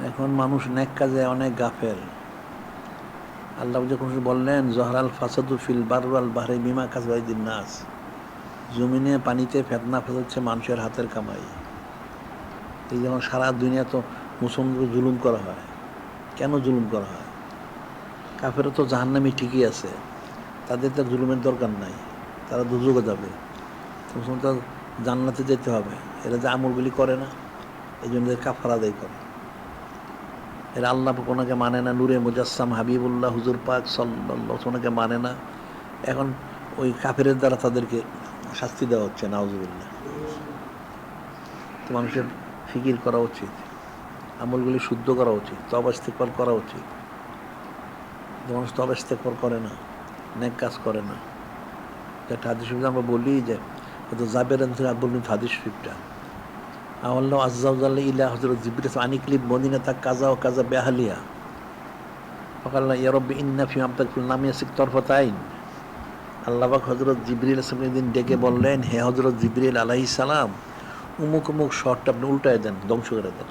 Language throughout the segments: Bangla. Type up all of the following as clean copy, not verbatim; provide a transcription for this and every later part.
এখন মানুষ নেক কাজে অনেক গাফেল। আল্লাহ যখন বললেন জহরাল ফাসাদু ফিল বাররি ওয়াল বাহরি বিমা কাসাবাইদিন নাস, জমিনে পানিতে ফেতনা ফেলছে মানুষের হাতের কামাই। এই যেমন সারা দুনিয়া তো মুসলমানকে জুলুম করা হয়। কেন জুলুম করা হয়? কাফেরও তো জাহান্নামী ঠিকই আছে, তাদের তো জুলুমের দরকার নাই, তারা দুযোগে যাবে। মুসলমান তো জান্নাতে যেতে হবে। এরা যে আমলগুলি করে না, এই জন্য কাফারা আদায় করে। এরা আল্লাহ ওনাকে মানে না, নূরে মুজাসসাম হাবিবুল্লাহ হুজুর পাক সাল্লাল্লাহু ওনাকে মানে না। এখন ওই কাফেরের দ্বারা তাদেরকে শাস্তি দেওয়া হচ্ছে, নাউজুবিল্লাহ। তো মানুষের ফিকির করা উচিত, আমলগুলি শুদ্ধ করা উচিত, তওবা ইস্তেগফার করা উচিত। মানুষ তওবা ইস্তেগফার করে না, নেক কাজ করে না। একটা হাদিস শরীফে আমরা বলি যে জাবের আব্দুল হাদিস শরীফটা, আল্লাহ আজ্জা ওয়া জাল্লা ইলা হযরত জিবরিল আনিকলিব মদিনাতা কাযা ওয়া কাযা বিআহলিয়া ফাকাল্লা ইয়া রাব্বি ইন্না ফি আমতাকুল লাম ইয়াসিক তরফাত আইন। আল্লাহ পাক হযরত জিবরিল আলাইহিস দিন ডেকে বললেন, হে হযরত জিবরিল আলাইহিস সালাম, উমুক উমুক শহরটা আপনি উল্টায় দেন, ধ্বংস করে দেন।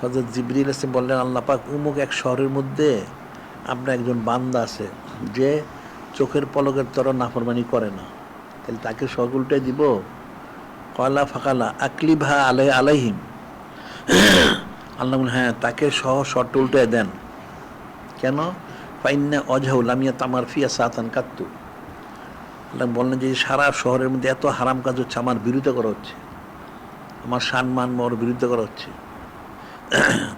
হযরত জিবরিল আলাইহিস বললেন, আল্লাহ পাক উমুক এক শহরের মধ্যে আপনার একজন বান্দা আছে যে চোখের পলকের তর নাফরমানি করে না, তাহলে তাকে শহর উল্টায় দিব? কয়লা ফাকালা আকলিভা আলাইহিম। আল্লাহ বলেন, হ্যাঁ, তাকে সহ শর্ট উল্টায় দেন। কেন? ফাইন্না অজহাউ লামিয়া তামার ফিয়া সাতান কাত্তু। আল্লাহ বললেন যে সারা শহরের মধ্যে এত হারাম কাজ হচ্ছে, আমার বিরোধিতা করা হচ্ছে, আমার সম্মান ওর বিরুদ্ধে করা হচ্ছে।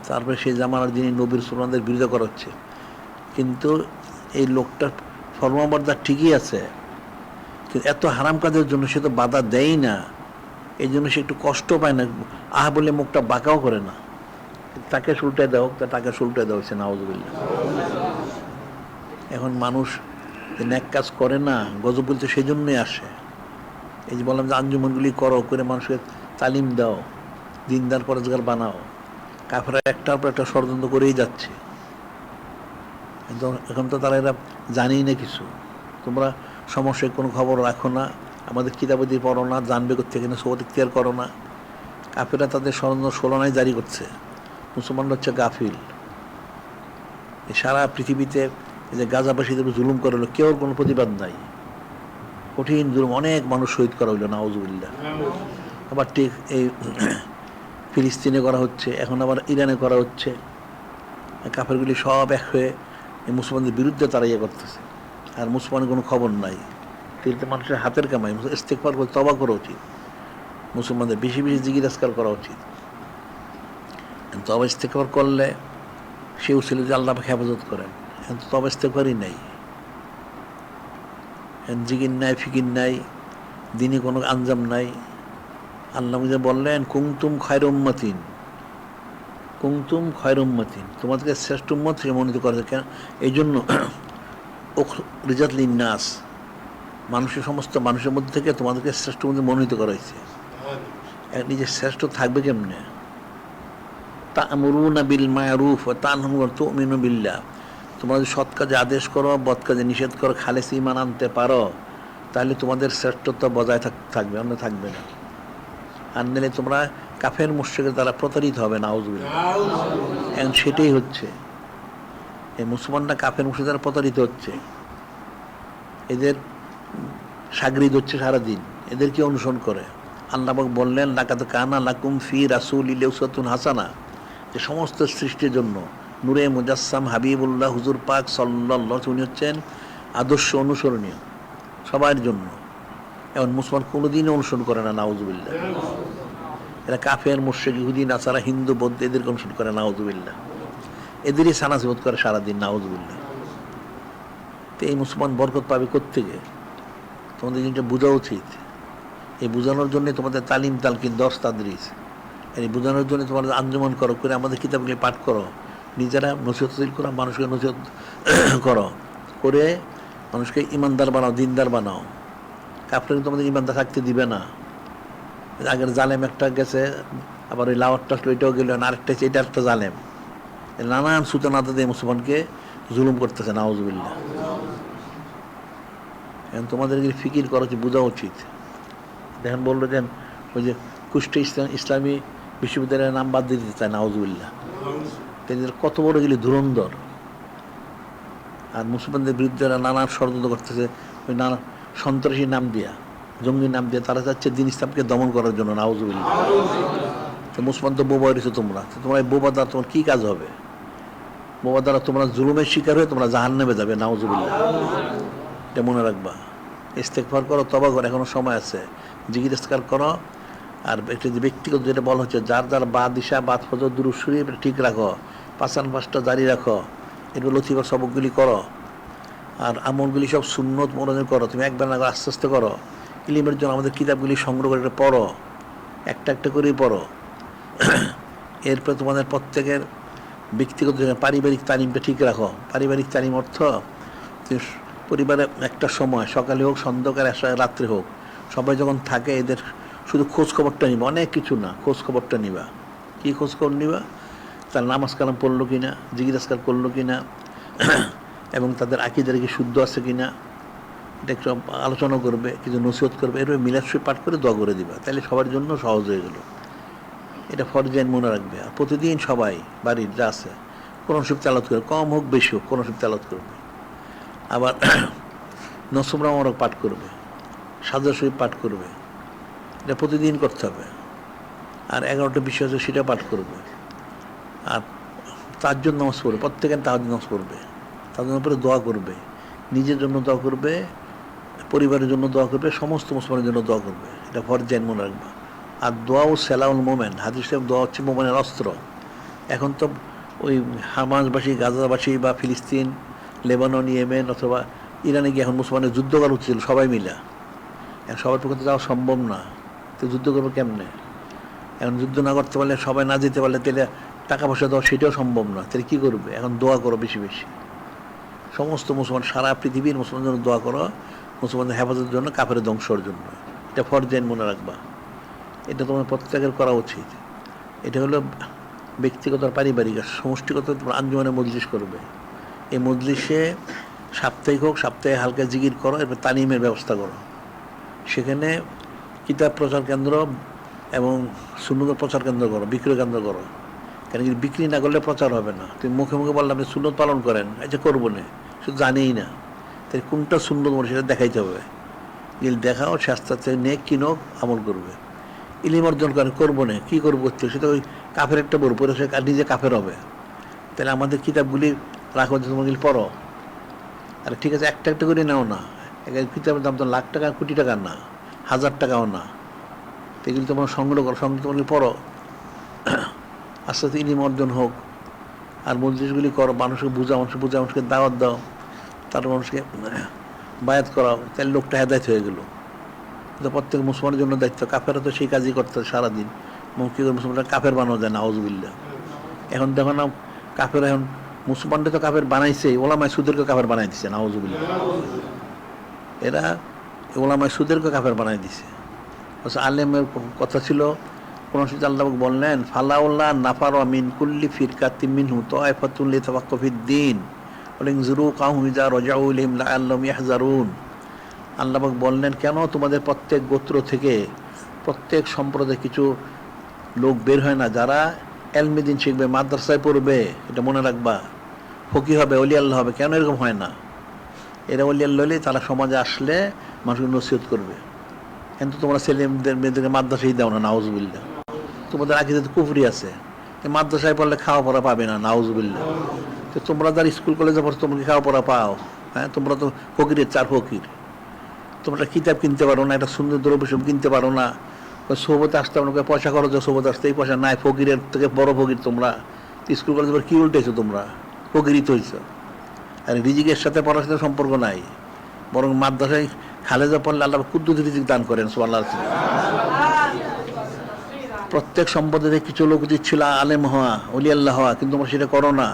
তারপরে সেই জামানার যিনি নবীর সুলমানদের বিরোধিতা করা হচ্ছে। কিন্তু এই লোকটার ফরমাবর্দা ঠিকই আছে, কিন্তু এত হারাম কাজের জন্য সে তো বাধা দেয় না, এই জন্য সে একটু কষ্ট পায় না, আহ বলে মুখটা বাঁকাও করে না। তাকে উল্টায় দেওয়া হোক, তাকে উল্টায় দেওয়া হচ্ছে, নাউজুবিল্লাহ। এখন মানুষ যে নেক কাজ করে না, গজব বলতে সেই জন্যই আসে। এই যে বললাম যে আঞ্জুমানগুলি করো, করে মানুষকে তালিম দাও, দিনদার পরেজগার বানাও। কাফেররা একটার পর একটা ষড়যন্ত্র করেই যাচ্ছে। এখন তো তারা এরা জানেই না কিছু। তোমরা সমস্যায় কোনো খবর রাখো না, আমাদের কিতাবাদি পড়ো না, জানবে কোথেকে না, সবত ইখতিয়ার করো না। কাফেররা তাদের ষড়যন্ত্র ষোলনায় জারি করছে, মুসলমানরা হচ্ছে গাফিল। সারা পৃথিবীতে যে গাজাবাসীদের জুলুম করা হলো, কেউ কোনো প্রতিবাদ নাই। কঠিন জুলুম, অনেক মানুষ শহীদ করা হইল, নাউজুবিল্লাহ। আবার ঠিক এই ফিলিস্তিনে করা হচ্ছে, এখন আবার ইরানে করা হচ্ছে। কাফেরগুলি সব এক হয়ে এই মুসলমানদের বিরুদ্ধে তারা ইয়ে করতেছে, আর মুসলমানের কোনো খবর নাই। তিলতে মানুষের হাতের কামাই, ইস্তেগফার করে তওবা করা উচিত, মুসলমানদের বেশি বেশি জিকির-আজকার করা উচিত। তওবা ইস্তেগফার করলে সে ছিল যে আল্লাহ পাক হেফাজত করেন। এখন তো তওবা ইস্তেগফারই নাই, জিকির নাই, ফিকির নাই, দিনে কোনো আঞ্জাম নাই। আল্লাহ বললেন কুনতুম খায়রা উম্মাতিন, কুনতুম খায়রা উম্মাতিন, তোমাদেরকে শ্রেষ্ঠ উম্মত থেকে মনোনীত করেছে। কেন? এই জন্য উখরিজাত লিন্নাস, মানুষের সমস্ত মানুষের মধ্যে থেকে তোমাদেরকে শ্রেষ্ঠ মধ্যে মনোনীত করা হয়েছে। নিজে শ্রেষ্ঠ থাকবে কেমনে? তা'মুরুনা বিল মা'রুফ ওয়া তানহাউনা ওয়া তু'মিনুনা বিল্লাহ, তোমরা যদি সৎ কাজে আদেশ করো, বদ কাজে নিষেধ করো, খালেস ঈমান আনতে পারো, তাহলে তোমাদের শ্রেষ্ঠত্ব বজায় থাকবে, অন্য থাকবে না। আর নিলে তোমরা কাফের মুশরিকের দ্বারা প্রতারিত হবে, নাউজুবিল্লাহ। এখন সেটাই হচ্ছে, এই মুসলমানরা কাফের মুশরিকের দ্বারা প্রতারিত হচ্ছে। এদের শাগরিদ হচ্ছে সারাদিন, এদেরকে অনুসরণ করে। আল্লাহ পাক বললেন লাকাদ কানা লাকুম ফি রাসূলিল্লাহি উসওয়াতুন হাসানা, যে সমস্ত সৃষ্টির জন্য নূরে মুজাসসাম হাবিবুল্লাহ হুজুর পাক সাল্লাল্লাহু আলাইহি ওয়াসাল্লাম হচ্ছেন আদর্শ অনুসরণীয় সবার জন্য। এখন মুসলমান কোনোদিনই অনুসরণ করে না, নাউজুবিল্লাহ। এরা কাফের মুশরিক ইহুদি নাসারা হিন্দু বৌদ্ধ এদেরকে অনুসরণ করে, নাউজুবিল্লাহ। এদেরই সানাসিবত করে সারাদিন, নাউজুবিল্লাহ। তো এই মুসলমান বরকত পাবে কোত্থেকে? তোমাদের জিনিসটা বোঝা উচিত। এই বোঝানোর জন্য তোমাদের তালিম তালকিন দর্স তাদরিস, এই বোঝানোর জন্য তোমাদের আঞ্জুমান করো, করে আমাদের কিতাবগুলি পাঠ করো, নিজেরা নসিহত করো, মানুষকে নসিহত করো, করে মানুষকে ইমানদার বানাও, দিনদার বানাও। কাফের তোমাদের ইমানদার থাকতে দিবে না। আগের জালেম একটা গেছে, আবার ওই লাওয়ারটা ওইটাও গেল, আরেকটা এটা একটা জালেম, নানান সূচনাতে দিয়ে মুসলমানকে জুলুম করতেছে, নাউজুবিল্লাহ। এখন তোমাদের ফিকির করা উচিত, বোঝা উচিত। দেখেন বললো যে ওই যে কুষ্টি ইসলামী বিশ্ববিদ্যালয়ের নাম বাদ দিতে চায় নাউজুবিল্লাহ। এদের কত বড় গেলি ধুরন্ধর। আর মুসলমানদের বিরুদ্ধে নানান ষড়যন্ত্র করতেছে, ওই নানা সন্ত্রাসী নাম দিয়া, জঙ্গি নাম দিয়ে তারা চাচ্ছে দিন ইসলামকে দমন করার জন্য, নাউজুবিল্লাহ। তো মুসলমান তো বোবা হয়েছে তোমরা, তো তোমরা এই বোবা দ্বারা তোমার কী কাজ হবে? বোবা দ্বারা তোমরা জুলুমের শিকার হয়ে তোমরা জাহান্নামে যাবে, নাউজুবিল্লাহ। এটা মনে রাখবা। ইস্তেগফার করো, তওবা করো, এখনো সময় আছে। জিকির আজকার করো। আর একটা যে ব্যক্তিগত যেটা বলা হচ্ছে, যার যার বাদ দিশা বাদ ফজর দুরূদ শরীফ ঠিক রাখো, পাঁচান পাঁচটা জারি রাখো, এগুলো লতিফার সবকগুলি করো। আর আমলগুলি সব সুন্নত মনোযোগ করো, তুমি একবার না আস্তে আস্তে করো। ইলিমের জন্য আমাদের কিতাবগুলি সংগ্রহ করে পড়ো, একটা একটা করেই পড়ো। এরপর তোমাদের প্রত্যেকের ব্যক্তিগত পারিবারিক তালিমটা ঠিক রাখো। পারিবারিক তালিম অর্থ পরিবারে একটা সময়, সকালে হোক, সন্ধ্যাকাল, রাত্রে হোক, সবাই যখন থাকে এদের শুধু খোঁজ খবরটা নিবা, অনেক কিছু না, খোঁজ খবরটা নিবা। কী খোঁজ খবর নিবা? তার নামাজ কালাম পড়লো কি না, জিকির আজকার করলো কি না, এবং তাদের আকীদা কি শুদ্ধ আছে কি না, এটা একটু আলোচনা করবে, কিছু নসিহত করবে। এরপরে মিলাদ শরীফ পাঠ করে দোয়া করে দিবা, তাহলে সবার জন্য সহজ হয়ে গেল। এটা ফরজ আইন মনে রাখবে। আর প্রতিদিন সবাই বাড়ির যা আছে কোরআন শরীফ তেলাওয়াত করবে, কম হোক বেশি হোক কোরআন শরীফ তেলাওয়াত করবে। আবার নসুমরা মোবারক পাঠ করবে, সাজা শরীফ পাঠ করবে, এটা প্রতিদিন করতে হবে। আর 11টা বিষয় আছে সেটা পাঠ করবে। আর তাহাজ্জুদ নামাজ পড়বে, প্রত্যেকের তাহাজ্জুদ নামাজ পড়বে, তার জন্য পরে দোয়া করবে, নিজের জন্য দোয়া করবে, পরিবারের জন্য দোয়া করবে, সমস্ত মুসলমানের জন্য দোয়া করবে। এটা ফরজ আইন মনে রাখবা। আর দোয়া ও সেলাউল মোমেন, হাদিস সাহেব দোয়া হচ্ছে মোমেনের অস্ত্র। এখন তো ওই হামাসবাসী, গাজাবাসী বা ফিলিস্তিন, লেবানন, ইয়েমেন অথবা ইরানে গিয়ে এখন মুসলমানের যুদ্ধ করা উচিত, সবাই মিলা। এখন সবার পক্ষে যাওয়া সম্ভব না, তো যুদ্ধ করবে কেমনে? এখন যুদ্ধ না করতে পারলে, সবাই না যেতে পারলে, তাহলে টাকা পয়সা দেওয়া সেটাও সম্ভব না। তাহলে কী করবে? এখন দোয়া করো বেশি বেশি, সমস্ত মুসলমান, সারা পৃথিবীর মুসলমানের জন্য দোয়া করো, মুসলমানদের হেফাজতের জন্য, কাফেরের ধ্বংসের জন্য। এটা ফরজ আইন মনে রাখবা। এটা তোমার প্রত্যেকের করা উচিত। এটা হলো ব্যক্তিগত আর পারিবারিক। আর সমষ্টিগত তোমার আঞ্জুমানে মজলিস করবে। এই মজলিসে সাপ্তাহিক হোক, সপ্তাহে হালকা জিকির করো, এরপর তালিমের ব্যবস্থা করো। সেখানে কিতাব প্রচার কেন্দ্র এবং সুন্নতের প্রচার কেন্দ্র করো, বিক্রয় কেন্দ্র করো। কেন কি বিক্রি না করলে প্রচার হবে না। তুমি মুখে মুখে বললে আপনি সুন্নত পালন করেন, এটা করবো না, শুধু জানেই না। তাই কোনটা সুন্নত মনে সেটা দেখাইতে হবে। গিল দেখাও, সে আস্তে আস্তে নেক কিনক আমল করবে। ইলিম অর্জন করে করবো না, কী করবো করতে, সেটা ওই কাফের একটা বড় পরে সে নিজে কাফের হবে। তাহলে আমাদের কিতাবগুলি রাখো, তোমাগুলি পড়ো। আর ঠিক আছে, একটা একটা করে নাও না, কিতাবের দাম তো লাখ টাকা, কোটি টাকা না, 1000 টাকাও না। তো এগুলি তোমার সংগ্রহ করো, সংগ্রহ তোমাকে পড়ো, আস্তে আস্তে ইলিম অর্জন হোক। আর মজলিসগুলি করো, মানুষকে মানুষকে দাওয়াত দাও, তারপর মানুষকে বায়াত করাও, তাহলে লোকটা হেদায়েত হয়ে গেল। তো প্রত্যেক মুসলমানের জন্য দায়িত্ব। কাফেরা তো সেই কাজই করতে সারাদিন। কী করে মুসলমানরা কাফের বানানো যায়, নাউজুবিল্লাহ। এখন দেখো না, কাফের এখন মুসলমানদের তো কাফের বানাইছে, ওলামায়ে সুদেরকে কাফের বানাই দিছে, নাউজুবিল্লাহ। এরা ওলামায়ে সুদেরকে কাফের বানাই দিছে। আলেমের কথা ছিল, কোন আল্লাহ বললেন, ফালাউল্লাহ নাফার মিন কুল্লি ফিরকাতিন মিনহু তায়ফাতুন লিতাফাক্কাহু ফিদ-দীন ওয়া লিয়ানযুরু কাওমাহুম ইযা রাজাউ ইলাইহিম লাআল্লাহুম ইয়াহযারুন। আল্লাহ বললেন, কেন তোমাদের প্রত্যেক গোত্র থেকে, প্রত্যেক সম্প্রদায় কিছু লোক বের হয় না, যারা এলমে দ্বীন শিখবে, মাদ্রাসায় পড়বে, এটা মনে রাখবা, ফকিহ হবে, ওলি আল্লাহ হবে। কেন এরকম হয় না? এরা ওলি আল্লাহ হলে তারা সমাজে আসলে মানুষকে নসিহত করবে। কিন্তু তোমরা ছেলেদের মেয়েদেরকে মাদ্রাসায় দাও না, নাউজুবিল্লাহ। তোমাদের আকীদাতে কুফরি আছে, মাদ্রাসায় পড়লে খাওয়া পড়া পাবে না, নাউজুবিল্লাহ। তো তোমরা যারা স্কুল কলেজে পড়ছো, তোমরা খাওয়া পড়া পাও? হ্যাঁ, তোমরা তো ফকিরের চার ফকির। তোমরা কিতাব কিনতে পারো না, একটা সুন্দর দ্রব্য সব কিনতে পারো না, সোবতে আসতে পারো না, পয়সা খরচ সোবতে আসতে, এই পয়সা নাই। ফকিরের থেকে বড় ফকির তোমরা। স্কুল কলেজে কি উল্টেছো তোমরা? ফকিরিত হয়েছ। আর রিজিকের সাথে পড়ার সাথে সম্পর্ক নাই, বরং মাদ্রাসায় খালেজা পড়লে আল্লাহ কুদ্দুস রিজিক দান করেন, সুবহানাল্লাহ। প্রত্যেক সম্প্রদায়ে কিছু লোক উচিত ছিল আলেম হওয়া, ওলি আল্লাহ হওয়া, কিন্তু তোমরা সেটা করো না।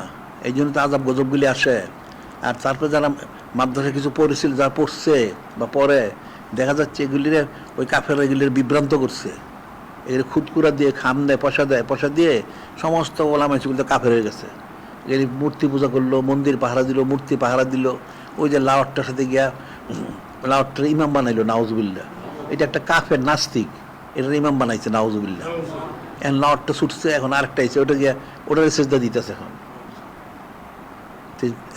এই জন্য তো আযাব গজবগুলি আসে। আর তারপরে যারা মাদ্রাসায় কিছু পড়েছিল, যারা পড়ছে বা পড়ে, দেখা যাচ্ছে এগুলির ওই কাফেররা এগুলির বিভ্রান্ত করছে। এগুলি খুদকুরা দিয়ে, খাম দেয়, পয়সা দিয়ে সমস্ত ওলামায়ে সেগুলো কাফের হয়ে গেছে। এগুলি মূর্তি পূজা করলো, মন্দির পাহারা দিল, মূর্তি পাহারা দিল, ওই যে লাওয়ারটার সাথে গিয়া লাওয়ারটার ইমাম বানাইলো, নাউজুবিল্লাহ। এটা একটা কাফের নাস্তিক, এটার ইমাম বানাইছে, নাউজুবিল্লাহ। এখন লটটা ছুটছে, এখন আরেকটা এসে ওটা গিয়ে ওটার সেজদা দিতেছে এখন।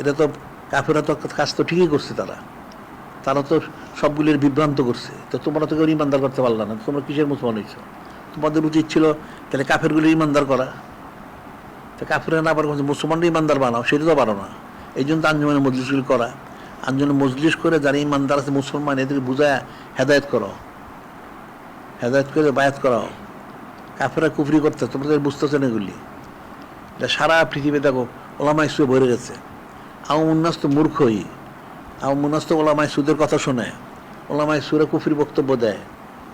এটা তো কাফেরা তো কাজ তো ঠিকই করছে, তারা তো সবগুলির বিভ্রান্ত করছে। তো তোমরা তো কেউ ইমানদার করতে পারলা না, তোমরা কিসের মুসলমান হয়েছ? তোমাদের উচিত ছিল তাহলে কাফেরগুলির ইমানদার করা। তো কাফেরা না পারে মুসলমানরা ইমানদার বানাও, সেটা তো পারো না। এই জন্য তো আঞ্জুমানের মজলিসগুলি করা, আঞ্জুমানের মজলিস করে যারা ইমানদার আছে মুসলমান এদেরকে বুঝায় হেদায়ত করো, হেদায়ত করে বায়াত করাও। কাফেরা কুফরি করতে তোমাদের বুঝতেছে না এগুলি। এটা সারা পৃথিবী দেখো ওলামায় সুয়ে ভরে গেছে। আওয়ামুন্নাস তো মূর্খই, আওয়ামুন্নাস তো ওলামায় সুদের কথা শোনে, ওলামায় সুরে কুফরি বক্তব্য দেয়,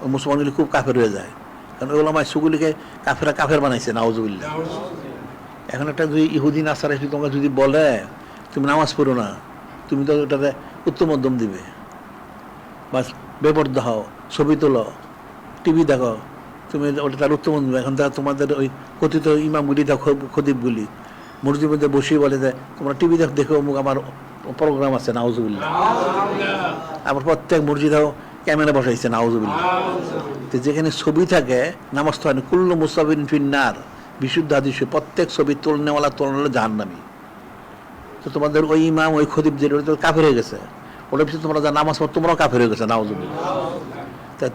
ওই মুসলমানগুলি খুব কাফের হয়ে যায়। কারণ ওই ওলামায় সুগুলিকে কাফেরা কাফের বানাইছে, নাউজুবিল্লাহ। এখন একটা যদি ইহুদি নাসারা এসে তোমাকে যদি বলে তুমি নামাজ পড়ো না, তুমি তো ওটাতে উত্তম মধ্যম দিবে, বাস বেপর্দা হও, ছবি তোলো, টিভি দেখো, তুমি ওটা তার উত্তম দিবে। এখন তারা তোমাদের ওই কথিত ইমামগুলি দেখো, খতিবগুলি মসজিদের মধ্যে বসিয়ে বলে যে তোমরা টিভি দেখো, অমুক আমার প্রোগ্রাম আছে, নাউজুবিল্লাহ। আবার প্রত্যেক মসজিদেও ক্যামেরা বসাইছে, নাউজুবিল্লাহ। তো যেখানে ছবি থাকে নামাজ তো হয় না। কুল্লু মুসাফিরিন ফিন্নার, বিশুদ্ধ হাদিস, প্রত্যেক ছবি তোলনেওয়ালা জাহান্নামী। তো তোমাদের ওই ইমাম ওই খতিব যেটা কাফের হয়ে গেছে, ওটার পিছনে তোমরা যা নামাজ পড়ো তোমরাও কাফের হয়ে গেছে, নাউজুবিল্লাহ।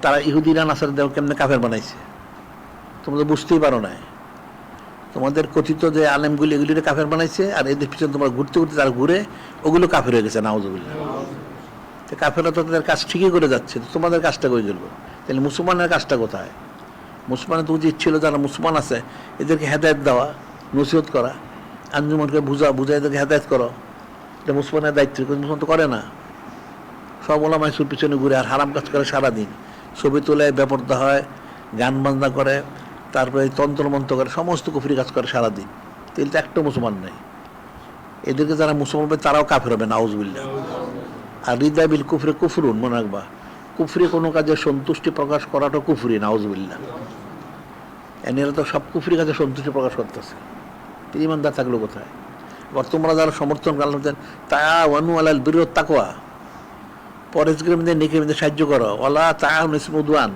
তারা ইহুদিরা নাসার দেহ কেমনে কাফের বানাইছে তোমরা তো বুঝতেই পারো না। তোমাদের কথিত যে আলেমগুলি এগুলিকে কাফের বানাইছে, আর এদের পিছনে তোমরা ঘুরতে ঘুরতে তারা ঘুরে ওগুলো কাফের হয়ে গেছে, নাউজুবিল্লাহ। তো কাফেররা তো তাদের কাজ ঠিকই করে যাচ্ছে, তো তোমাদের কাজটা করে গেল। তাহলে মুসলমানের কাজটা কোথায়? মুসলমানের তো উচিত ছিল যারা মুসলমান আছে এদেরকে হেদায়ত দেওয়া, নসিহত করা, আঞ্জুমানকে বুঝা এদেরকে হেদায়ত করো। এটা মুসলমানের দায়িত্ব, মুসলমান তো করে না। সব ওলামায়ে সুর পিছনে ঘুরে আর হারাম কাজ করে সারাদিন, ছবি তোলে, বেপর্দা হয়, গান বাজনা করে, তারপরে তন্ত্রমন্ত্র করে, সমস্ত কুফরি কাজ করে সারাদিন। তাহলে তো একটা মুসলমান নেই। এদেরকে যারা মুসলমান হবে তারাও কাফের হবে, নাউজুবিল্লাহ। আর হৃদয় বিল কুফরে কুফরুন, মনে রাখবা, কুফরি কোনো কাজে সন্তুষ্টি প্রকাশ করাটা কুফরি, নাউজুবিল্লাহ। এরা তো সব কুফরি কাজে সন্তুষ্টি প্রকাশ করতেছে, ইমানদার থাকলো কোথায়? আবার তোমরা যারা সমর্থন করলেন তাআওয়ানু আলাল বিররি ওয়াত তাকওয়া, পরেজগারের মধ্যে নেকির মধ্যে সাহায্য করো, ওয়ালা তাআওয়ানু আলাল ইসমি ওয়াল উদওয়ান,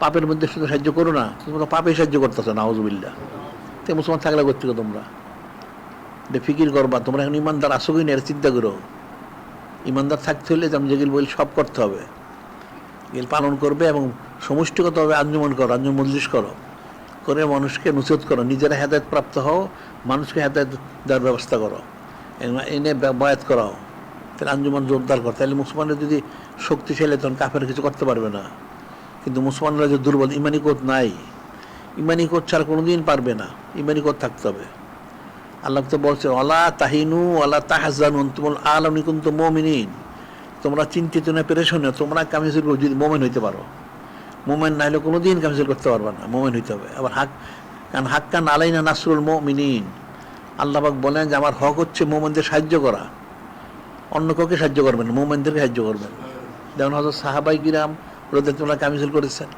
পাপের মধ্যে শুধু সাহায্য করো না, তোমরা পাপে সাহায্য করতেছো, নাউজুবিল্লাহ। তো মুসলমান থাকলে করতে তোমরা এটা ফিকির করবা। তোমরা এখন ইমানদার আসো কি না এটা চিন্তা করো। ইমানদার থাকতে হলে আমি যেগুলো বলি সব করতে হবে, এগুলো পালন করবে এবং সমষ্টিগতভাবে আঞ্জুমান করো, আঞ্জুমান মজলিস করো, করে মানুষকে নসিহত করো, নিজেরা হেদায়েত প্রাপ্ত হও, মানুষকে হেদায়েত দেওয়ার ব্যবস্থা করো, এনে বয়াত করাও। তাহলে আঞ্জুমান জোরদার করো। তাহলে মুসলমানের যদি শক্তিশালী তখন কাফের কিছু করতে পারবে না। কিন্তু মুসলমানরা যে দুর্বল, ইমানি কোদ নাই, ইমানি কোদ ছাড়া কোনোদিন পারবে না, ইমানি কোদ থাকতে হবে। আল্লাহ তো বলছে ওয়ালা তাহিনু ওয়ালা তাহজানু আনতুমুল আ'লাউনা কুনতুম মুমিনিন, তোমরা চিন্তিত না, পেরেশান না, তোমরা কামিল যদি মুমিন হইতে পারো। মুমিন না হলে কোনোদিন কামিল করতে পারবে না, মুমিন হইতে হবে। আবার হাক্কান আলাইনা নাসরুল মুমিনিন, আল্লাহ পাক বলেন যে আমার হক হচ্ছে মুমিনদের সাহায্য করা, অন্য কাউকে সাহায্য করবেন না, মুমিনদেরকে সাহায্য করবেন। যেমন হযরত সাহাবায়ে কিরাম ওদের তোমরা কামিল করেছেন,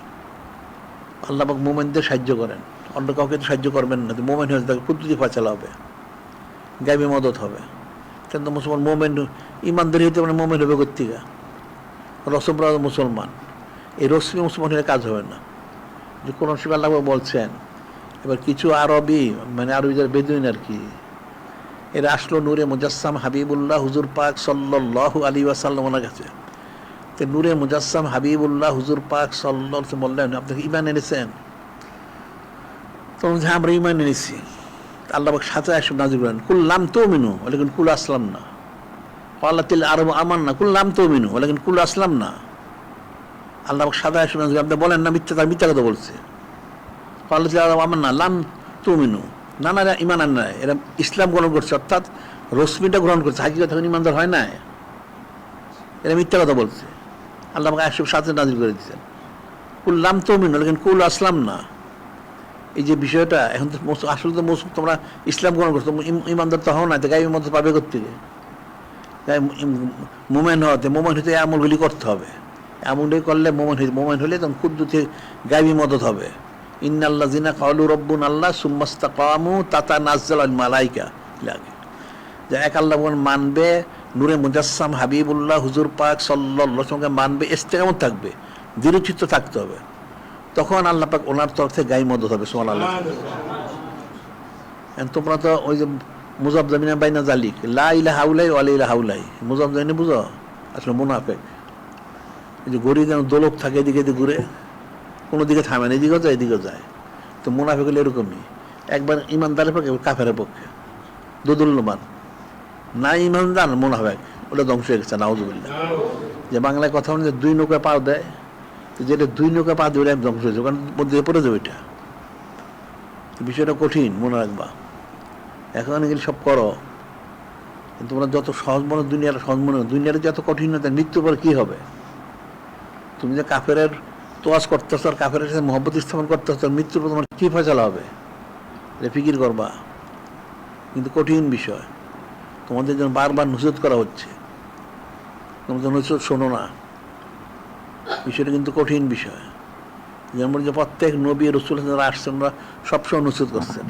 আল্লাহ পাক মুমিনদের সাহায্য করেন, অন্য কাউকে তো সাহায্য করবেন না। মুমিন হয়ে তাকে কুদরতি ফায়সালা হবে, গায়বী মদত হবে। কিন্তু মুসলমান মুমিন ইমানদার হইতে মানে মুমিন হবে কর্তিকা রসমরা মুসলমান, এই রসমি মুসলমান হলে কাজ হবে না। যে কোরআন শরীফে আল্লাহ বলছেন, এবার কিছু আরবি মানে আরবি যারা বেদুইন আর কি, এরা আসলো নূরে মুজাসসাম হাবিবুল্লাহ হুজুর পাক সাল্লাল্লাহু আলাইহি ওয়াসাল্লাম ওনার কাছে। তো নূরে মুজাসসাম হাবিবুল্লাহ হুজুর পাক সাল্লাল্লাহু আলাইহি বললেন আপনি ঈমান এনেছেন? তখন আমরা ঈমান এনেছি। আল্লাহ পাক সাথে আসব নাযিল করেন কুল লাম তুমিনু ওয়ালাকিন কুল আসলাম না, ক্বালাতিল আরবু আমান্না কুল লাম তুমিনু ওয়ালাকিন কুল আসলাম না। আল্লাহ পাক সাথে আসব নাযিল, আপনি বলেন না মিথ্যা, তার মিথ্যা কথা বলছে। ক্বালাতিল আরবু আমান্না লাম তুমিনু, না না ঈমান আনে না, এরা ইসলাম গ্রহণ করছে, অর্থাৎ রশ্মিটা গ্রহণ করছে, হাকিকত এখন ঈমানদার হয় না, এরা মিথ্যা কথা বলছে। আল্লাহ পাক আসব সাথে নাযিল করে দিয়েছেন কুল লাম তুমিনু ওয়ালাকিন কুল আসলাম না। এই যে বিষয়টা এখন তো আসলে তো তোমরা ইসলাম গ্রহণ করছো, ইমানদার তো হও না, তো গায়েবী মদত পাবে কোত্থেকে? মোমেন হতে, মোমেন হইতে আমলগুলি করতে হবে, এমনটাই করলে মোমেন হলে তখন কুদ্দুতে গায়েবী মদত হবে। ইন্নাল্লাযিনা ক্বালু রাব্বুনা আল্লাহ সুম্মা ইসতাকামু তাতানাজ্জালুল মালায়েকা লাগে, যে এক আল্লাহ মানবে, নূরে মুজাসসাম হাবিবুল্লাহ হুজুর পাক সাল্লাল্লাহু আলাইহি ওয়াসাল্লামকে মানবে, ইস্তেকামত থাকবে, দৃঢ়চিত্ত থাকতে হবে। তখন আল্লাহ পাক ওনার তরফ থেকে গায়ে মদত হবে সুবহানাল্লাহ। তোমরা তো ওই যে মুজাবজামিনা বাইনা জালিক লা ইলাহা হাউলাই ওয়া লা ইলাহা হাউলাই, মুজাবজামিনা বুঝো আসলে মুনাফিক। এই যে গড়ি যেন দোলক থাকে, এদিকে এদিকে ঘুরে, কোনো দিকে থামে না, এদিকেও যায় এদিকেও যায়। তো মুনাফিক হলে এরকমই, একবার ইমানদারের পক্ষে কাফেরের পক্ষে দুদুল্যমান, না ইমানদার মুনাফিক, ওটা ধ্বংস হয়ে গেছে নাউজুবিল্লাহ। যে বাংলায় কথা বলে যে দুই নৌকা পা দেয়, তো যেটা দুই নৌকা পা দিয়ে ধ্বংস হয়েছে, কারণ মধ্যে পড়ে যাবে। এটা বিষয়টা কঠিন, মনে রাখবা। এখন এগুলি সব করো, কিন্তু তোমরা যত সহজ মনে দুনিয়ার সহজ মনে, দুনিয়ার যত কঠিনতা, মৃত্যুর পর কি হবে? তুমি যে কাফেরের তোয়াজ করতেছ আর কাফেরের সাথে মহব্বত স্থাপন করতেছ, মৃত্যুর পর তোমার কী ফয়সালা হবে এটা ফিকির করবা। কিন্তু কঠিন বিষয়, তোমাদের জন্য বারবার নসিহত করা হচ্ছে, তোমাদের নসিহত শোনো না। বিষয়টা কিন্তু কঠিন বিষয়। যেমন যে প্রত্যেক নবী রাসূল যারা আসছেন, ওরা সবসময় নসিহত করছেন।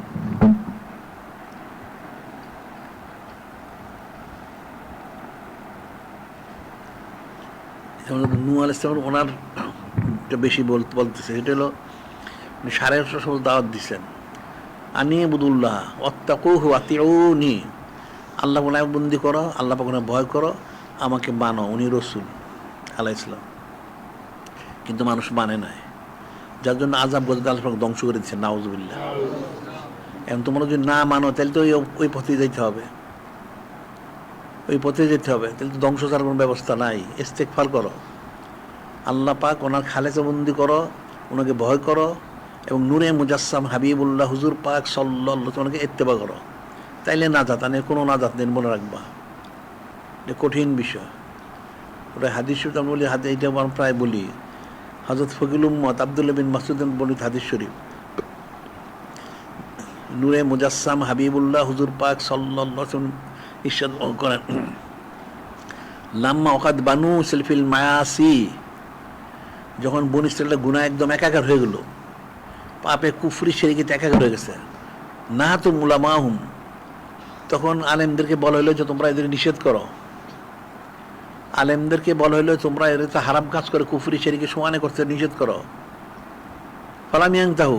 নূহ আলাইহিস সালাম ওনার বেশি বলতেছে, এটা হলো 850 বছর দাওয়াত দিচ্ছেন, আনিবুদুল্লাহ ওয়াত্তাকুহু ওয়াতিউনি, আল্লাহ বলে বন্দি করো, আল্লাহ পাক ভয় করো, আমাকে মানো, উনি রাসূল আলাইহিস সালাম। কিন্তু মানুষ মানে নাই, যার জন্য আযাব গজব আল্লাহ পাক ধ্বংস করে দিচ্ছেন নাউজুবিল্লাহ। এখন তোমরা যদি না মানো, তাহলে তো ওই পথে যেতে হবে, ওই পথে যেতে হবে, তাহলে তো ধ্বংস ছাড়ার কোনো ব্যবস্থা নাই। ইস্তেগফার করো, আল্লাহ পাক ওনার খালেসা বন্দি করো, ওনাকে ভয় করো, এবং নূরে মুজাসসাম হাবিবুল্লাহ হুজুর পাক সাল্লাল্লাহু আলাইহি ওয়াসাল্লামকে ইত্তেবা করো, তাইলে নাজাত, আর কোনো নাজাত নেই, মনে রাখবা। এটা কঠিন বিষয়। ওটা হাদিস শরীফ আমি বলি, এইটা আমরা প্রায় বলি, হযরত ফকিল উম্মত আব্দুল্লাহ বিন মাসউদ বলি হাদিস শরীফ, নূরে মুজাসসাম হাবিবুল্লাহ হুজুর পাক সাল্লাল্লাহু আলাইহি ওয়াসাল্লাম ইরশাদ করেন, লাম্মা ওয়াকাদ বানু সিলফিল মায়াসি, যখন বনী ইসরাঈলের গুনাহ একদম একাকার হয়ে গেল, পাপে কুফরি শিরকিতে একাকার হয়ে গেছে, নাহাতু উলামাহুম, তখন আলেমদেরকে বলা হলো যে তোমরা এদের নিষেধ করো। আলেমদেরকে বলা হলো তোমরা এর তো হারাম কাজ করে কুফরি শিরকি সমানে করতে, নিষেধ করো। ফালাম ইয়ানতাহু,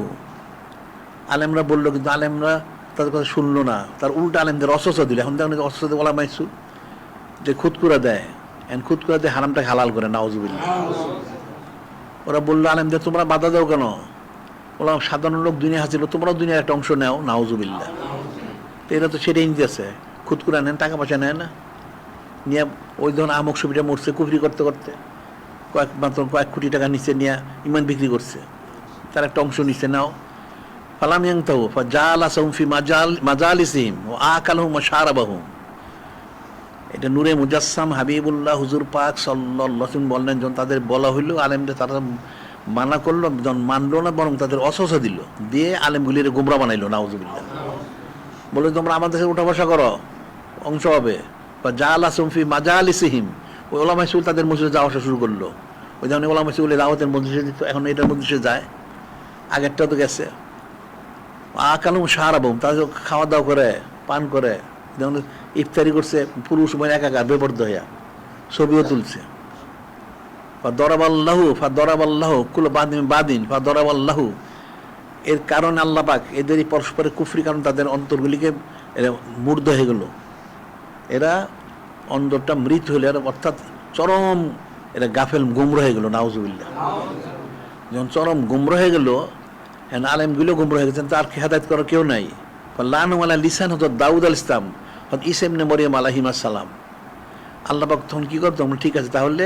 আলেমরা বললো, কিন্তু আলেমরা তাদের কথা শুনলো না, তার উল্টা আলেমদের অস্বস্ব দিল। এখন দেখুন অস্বস্ব ওলা মাইসু যে খুদকুরা দেয়, খুদকুরা দিয়ে হারামটাকে হালাল করে নাউজুবিল্লাহ। ওরা বললো আলেমদের তোমরা বাধা দাও কেন? ওরা সাধারণ লোক দুনিয়া হাসিল, তোমরাও দুনিয়ার একটা অংশ নেও নাউজুবিল্লাহ। তো এরা তো সেটাই নিতেছে, খুদকুরা নেন, টাকা পয়সা নেয় না, নিয়ে ওই ধরুন আমক ছবিটা মরছে কুফরি করতে করতে, কয়েক কোটি টাকা নিচে নিয়ে ইমান বিক্রি করছে, তার একটা অংশ নিচে নাও। ফালাম ইয়ানতাহু ফাজালাসাহুম ফি মাজালিসিহিম ওয়া আকালহুম ওয়া শারাবাহুম। এটা নূরে মুজাসসাম হাবিবুল্লাহ হুজুর পাক সাল্লাল্লাহু আলাইহি ওয়াসাল্লাম বললেন, যখন তাদের বলা হইলো, আলেমদের তারা মানা করলো, যখন মানলো না, বরং তাদের অসহসা দিল, দিয়ে আলেমগুলির গোমরা বানাইলো নাউজুবিল্লাহ। বলে তোমরা আমাদের সাথে উঠা বসা করো, অংশ হবে। বা জালাসাহুম ফি মাজালিসিহিম, ওই ওলামা রাসূল তাদের মসজিদে যাওয়া আসা শুরু করলো। ওই যেমন ওলামা রাসূল দাওয়াতের মজলিসে দিত, এখন এটার মজলিসে যায়, আগেরটা তো গেছে। আকালুম শারাবুম, তারা খাওয়া দাওয়া করে, পান করে, যেমন ইফতারি করছে, পুরুষ মানে একাকার বেপর্দ হইয়া ছবিও তুলছে। দরাবাল্লাহু কুল বাদিন দরাবাল্লাহু, এর কারণে আল্লাহ পাক এদের পরস্পরের কুফরি কারণ তাদের অন্তরগুলিকে মূর্ধ হয়ে গেল, এরা অন্তরটা মৃত হইল, অর্থাৎ চরম এরা গাফেল গুমরা হয়ে গেল নাউজুবিল্লাহ। যখন চরম গুমরা হয়ে গেল, আলেমগুলো গুমরা হয়ে গেছেন, তার হেদায়েত করার কেউ নাই। লানু আলা লিসান হযরত দাউদ আলাইহিস সালাম, হযরত ঈসা ইবনে মরিয়ম আলাইহিস সালাম। আল্লাহ পাক তখন কি করতো, ঠিক আছে তাহলে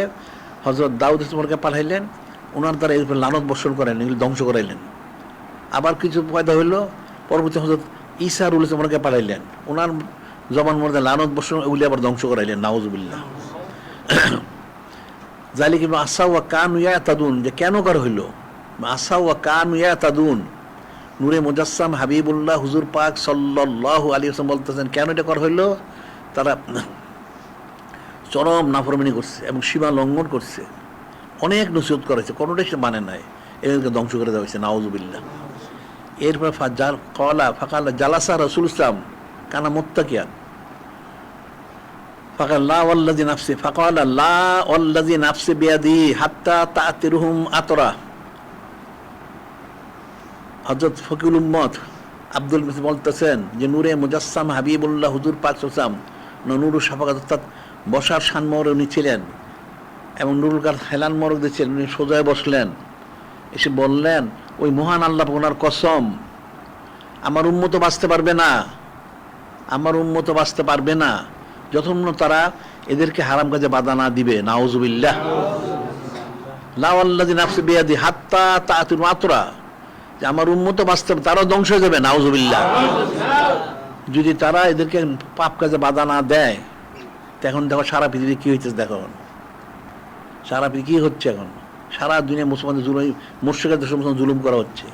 হযরত দাউদ ইসলামকে পাঠাইলেন, ওনার দ্বারা এর উপর লানত বর্ষণ করেন, এগুলো ধ্বংস করাইলেন। আবার কিছু পয়দা হইল, পরবর্তী হযরত ঈসা রুল ইসলামকে পাঠাইলেন, ওনার জবান মধ্যে লানত বর্ষণ, ওগুলি আবার ধ্বংস করাইলেন নাউজুবিল্লাহ। যালিকা বিমা আসাউ ওয়া কানু ইয়াতাদুন, যে কেন করা হইল, আসাউ ওয়া কানু ইয়াতাদুন, নূরে মুজাসসাম হাবিবুল্লাহ হুজুর পাক সাল্লাল্লাহু আলাইহি ওয়াসাল্লাম বলতেছেন, কেন এটা করা হইল? তারা চরম নাফরমানি করছে এবং সীমা লঙ্ঘন করছে, অনেক নসিহত করেছে, কোনোটাই সে মানে নাই, এদেরকে ধ্বংস করে দেওয়া হয়েছে নাউজুবিল্লাহ। এরপর ফাকালা জালাসা রাসূল ইসলাম কানা মুত্তাকিয়ান, ফাকালা লা ওয়াল্লাযী নাফসি, ফাকালা লা ওয়াল্লাযী নাফসি বিয়াদিহি হাত্তা তা'তিরুহুম আতরা, হযরত ফকিউল উম্মত আব্দুল মিসির বলতেছেন যে নূরে মুজাসসাম হাবিবুল্লাহ হুজুর পাক সাল্লাল্লাহু আলাইহি ওয়াসাল্লাম নুরুল শাফাকাত অর্থাৎ বসার সানমরে উনি ছিলেন এবং নুরুল কার হেলান মরক দিয়েছিলেন। উনি সোজায় বসলেন, এসে বললেন ওই মহান আল্লাহ ওনার কসম, আমার উম্মত বাঁচতে পারবে না, আমার উম্মত বাঁচতে পারবে না যতক্ষণ তারা এদেরকে হারাম কাজে বাধা না দিবে। নাউজুবিল্লাহ। লা ওয়াল্লাযী নাফসি বিয়াদি হাত্তা তাআতুল মাতরা, যে আমার উম্মত বাঁচতে, তারাও ধ্বংস হয়ে যাবে। নাউজুবিল্লাহ। যদি তারা এদেরকে পাপ কাজে বাধা না দেয়, এখন দেখো সারা পৃথিবী কি হইতেছে, দেখো সারা পৃথিবী কি হচ্ছে এখন, সারা দুনিয়া মুসলমানদের জুলুম, মুশরিকদের মুসলমান জুলুম করা হচ্ছে।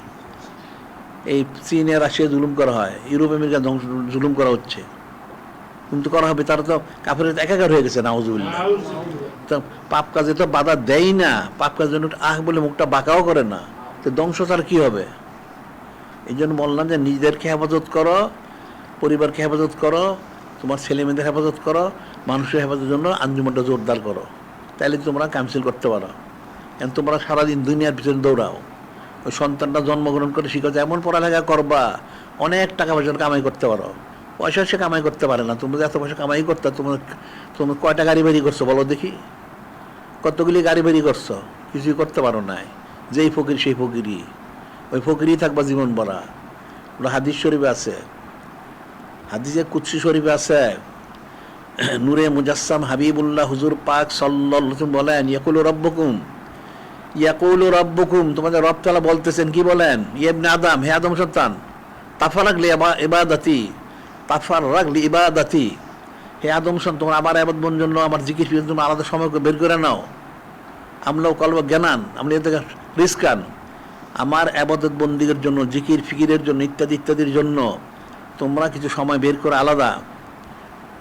এই চীনে রাশিয়া জুলুম করা হয়, ইউরোপ আমেরিকা জুলুম করা হচ্ছে, কিন্তু করা হবে, তারা তো কাফের একাকার হয়ে গেছে। নাউজুবিল্লাহ। তো পাপ কাজে তো বাধা দেয় না, পাপ কাজের জন্য বলে মুখটা বাঁকাও করে না, তো ধ্বংস তার কি হবে? এই জন্য বললাম যে নিজেদেরকে হেফাজত করো, পরিবারকে হেফাজত করো, তোমার ছেলে মেয়েদের হেফাজত করো, মানুষের হেফাজতের জন্য আঞ্জুমানটা জোরদার করো, তাহলে তোমরা কাউন্সিল করতে পারো। কারণ তোমরা সারাদিন দুনিয়ার পিছনে দৌড়াও, ওই সন্তানটা জন্মগ্রহণ করে শিখেছে, এমন পড়ালেখা করবা অনেক টাকা পয়সা কামাই করতে পারো। পয়সা সে কামাই করতে পারে না, তুমি এত পয়সা কামাই করতে, তুমি কয়টা গাড়ি বাড়ি করছো বলো দেখি, কতগুলি গাড়ি বাড়ি করছো? কিছুই করতে পারো নাই। যেই ফকির সেই ফকিরই, ওই ফকিরই থাকবা জীবন ভরা। হাদিস শরীফে আছে, হাদিসে কুদসি শরীফে আছে, নূরে মুজাসসাম হাবিবুল্লাহ হুজুর পাক সাল্লাল্লাহু আলাইহি ওয়াসাল্লাম বলেন ইয়াকুলু রাব্বুকুম, তোমাদের রব তাআলা বলতেছেন, কি বলেন? ইবনে আদম, হে আদম সন্তান, তাফারাক লি ইবাদাতি, তাফারাক লি ইবাদাতি, হে আদম সন্তান, তোমরা আমার ইবাদতের জন্য, আমার জিকির ফিকিরের জন্য আলাদা সময় বের করে নাও। আমলাও কলব জ্ঞানান, আমি এতে রিস্কান, আমার ইবাদত বন্দিগের জন্য, জিকির ফিকিরের জন্য, ইত্যাদি ইত্যাদির জন্য তোমরা কিছু সময় বের করে আলাদা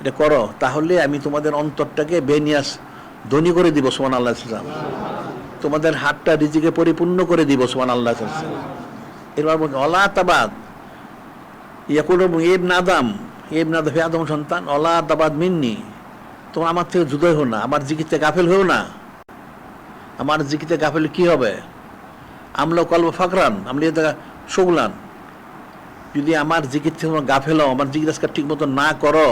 এটা করো, তাহলে আমি তোমাদের অন্তরটাকে বেনিয়াস ধনী করে দিব। সুবহানাল্লাহ। তোমাদের হাতটা রিজিকে পরিপূর্ণ করে দিব। সুবহানাল্লাহ। এবার বলছে অলা তাবাদ, ইয়াকুলু ইবনে আদম, ইবনে আদম, হে আদম সন্তান, অলা তাবাদ মিন্নি, তোমরা আমার থেকে জুদা হও না, আমার জিকিরতে গাফেল হও না। আমার জিকিরতে গাফেল কি হবে? আমলা কলব ফাকরান, আমলি শুগলান, যদি আমার জিকির থেকে তোমরা গাফেল হও, আমার জিকির আজকাল ঠিক মতো না করো,